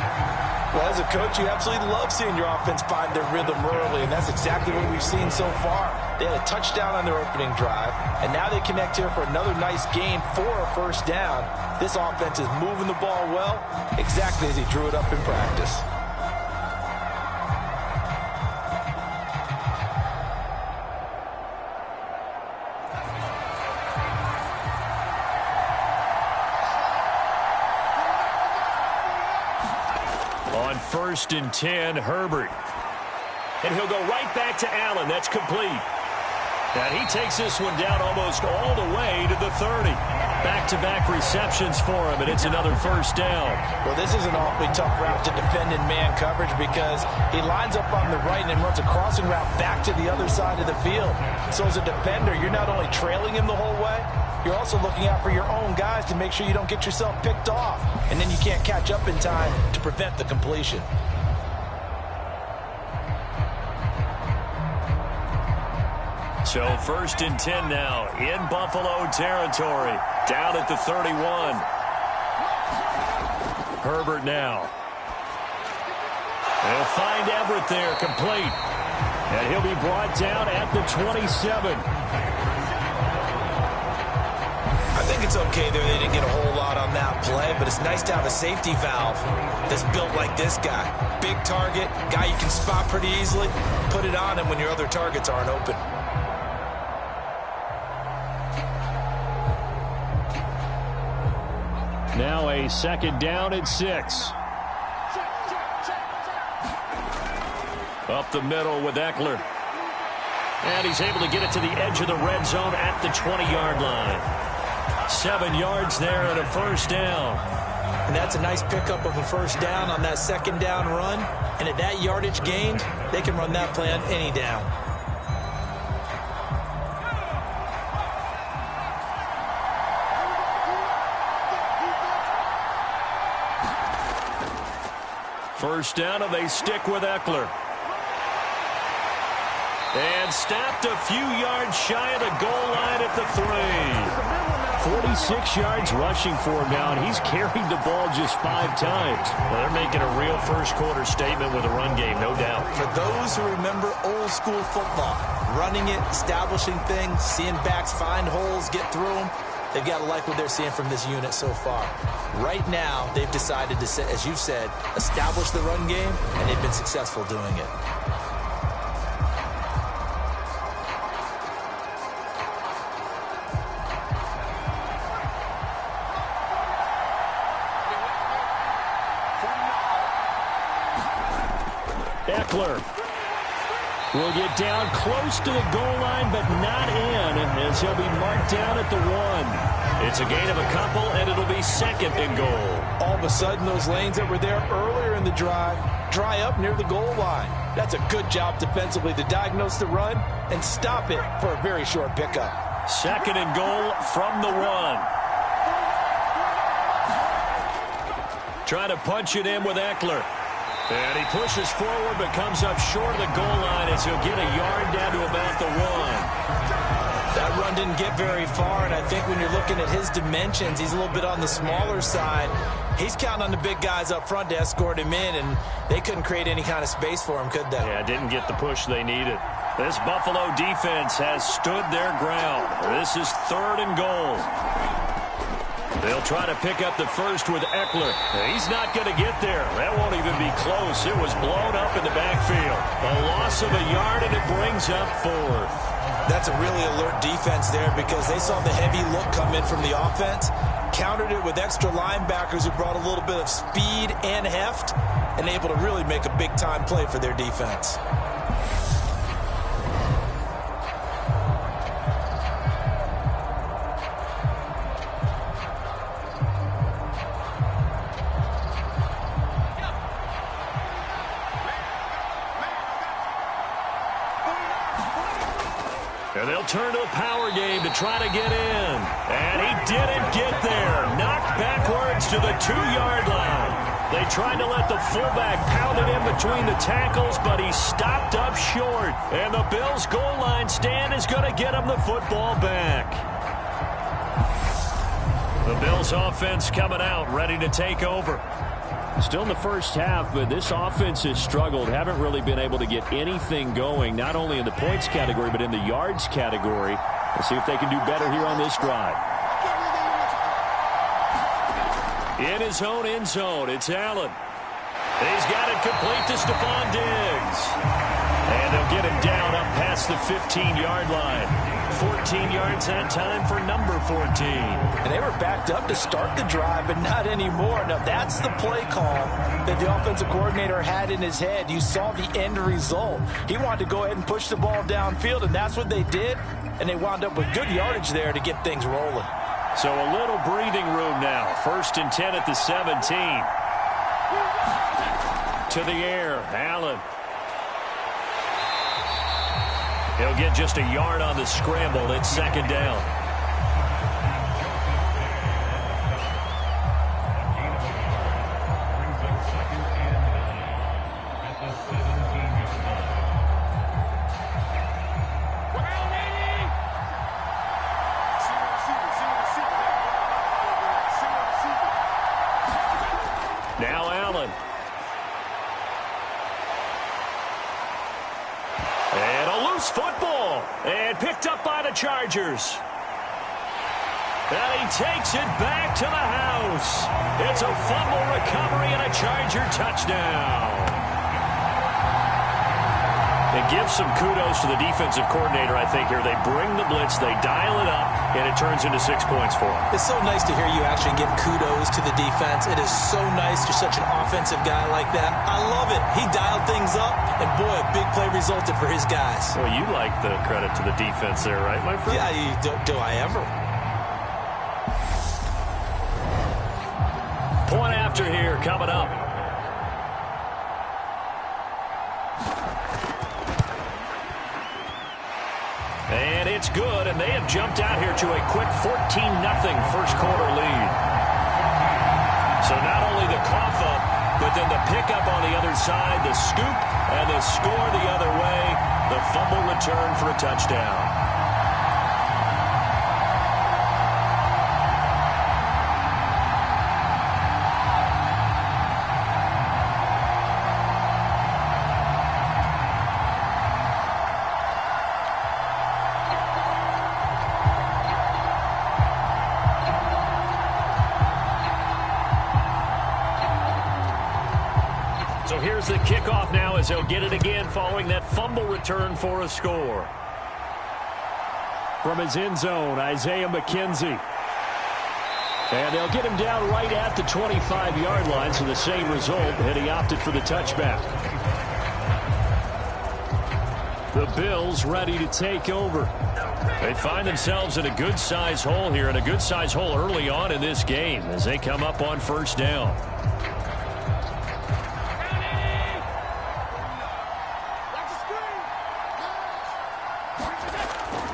Well, as a coach, you absolutely love seeing your offense find their rhythm early, and that's exactly what we've seen so far. They had a touchdown on their opening drive, and now they connect here for another nice gain for a 1st down. This offense is moving the ball well, exactly as he drew it up in practice. On 1st and 10, Herbert. And he'll go right back to Allen. That's complete. And he takes this one down almost all the way to the 30. Back-to-back receptions for him, and it's another 1st down. Well, this is an awfully tough route to defend in man coverage because he lines up on the right and then runs a crossing route back to the other side of the field. So as a defender, you're not only trailing him the whole way, you're also looking out for your own guys to make sure you don't get yourself picked off. And then you can't catch up in time to prevent the completion. So 1st and 10 now in Buffalo territory. Down at the 31. Herbert now. They'll find Everett there, complete. And he'll be brought down at the 27. I think it's okay there. They didn't get a whole lot on that play, but it's nice to have a safety valve that's built like this guy. Big target, guy you can spot pretty easily. Put it on him when your other targets aren't open. Now a 2nd down and 6. Up the middle with Eckler. And he's able to get it to the edge of the red zone at the 20-yard line. 7 yards there and a 1st down. And that's a nice pickup of a 1st down on that 2nd down run. And at that yardage gained, they can run that play on any down. First down, and they stick with Eckler. And stopped a few yards shy of the goal line at the 3. 46 yards rushing for him now, and he's carried the ball just 5 times. Well, they're making a real first-quarter statement with a run game, no doubt. For those who remember old-school football, running it, establishing things, seeing backs find holes, get through them, they've got to like what they're seeing from this unit so far. Right now, they've decided to, as you've said, establish the run game, and they've been successful doing it. Eckler. will get down close to the goal line, but not in, as he'll be marked down at the 1. It's a gain of a couple, and it'll be 2nd and goal. All of a sudden, those lanes that were there earlier in the drive dry up near the goal line. That's a good job defensively to diagnose the run and stop it for a very short pickup. 2nd and goal from the 1. Trying to punch it in with Eckler. And he pushes forward but comes up short of the goal line as he'll get a yard down to about the 1. That run didn't get very far, and I think when you're looking at his dimensions, he's a little bit on the smaller side. He's counting on the big guys up front to escort him in, and they couldn't create any kind of space for him, could they? Yeah, didn't get the push they needed. This Buffalo defense has stood their ground. This is 3rd and goal. They'll try to pick up the first with Eckler. He's not going to get there. That won't even be close. It was blown up in the backfield. A loss of a yard, and it brings up 4th. That's a really alert defense there because they saw the heavy look come in from the offense, countered it with extra linebackers who brought a little bit of speed and heft, and able to really make a big-time play for their defense. And they'll turn to a power game to try to get in. And he didn't get there. Knocked backwards to the 2-yard line. They tried to let the fullback pound it in between the tackles, but he stopped up short. And the Bills' goal line stand is going to get him the football back. The Bills' offense coming out, ready to take over. Still in the first half, but this offense has struggled. Haven't really been able to get anything going, not only in the points category, but in the yards category. Let's see if they can do better here on this drive. In his own end zone, it's Allen. He's got it complete to Stephon Diggs. And they'll get him down up past the 15-yard line. 14 yards that time for number 14. And they were backed up to start the drive, but not anymore. Now, that's the play call that the offensive coordinator had in his head. You saw the end result. He wanted to go ahead and push the ball downfield, and that's what they did. And they wound up with good yardage there to get things rolling. So a little breathing room now. 1st and 10 at the 17. To the air, Allen. He'll get just a yard on the scramble. It's 2nd down. Now Allen. And a loose football. And picked up by the Chargers. And he takes it back to the house. It's a fumble recovery and a Charger touchdown. It gives some kudos to the defensive coordinator, I think, here. They bring the blitz, they dial it up, and it turns into 6 points for them. It's so nice to hear you actually give kudos to the defense. It is so nice. You're such an offensive guy like that. I love it. He dialed things up, and boy, a big play resulted for his guys. Well, you like the credit to the defense there, right, my friend? Yeah, do I ever? Point after here coming up. And it's good, and they have jumped out here to a quick 14-0 first quarter lead. So not only the cough up, but then the pickup on the other side, the scoop, and the score the other way, the fumble return for a touchdown. So here's the kickoff now as they'll get it again following that fumble return for a score. From his end zone, Isaiah McKenzie. And they'll get him down right at the 25-yard line, so the same result, and he opted for the touchback. The Bills ready to take over. They find themselves in a good-sized hole here, and a good-sized hole early on in this game as they come up on first down.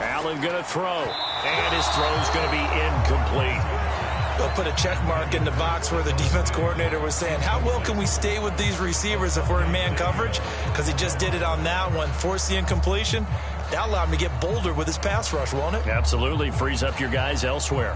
Allen going to throw, and his throw's going to be incomplete. They'll put a check mark in the box where the defense coordinator was saying, how well can we stay with these receivers if we're in man coverage? Because he just did it on that one, forced the incompletion. That allowed him to get bolder with his pass rush, won't it? Absolutely. Frees up your guys elsewhere.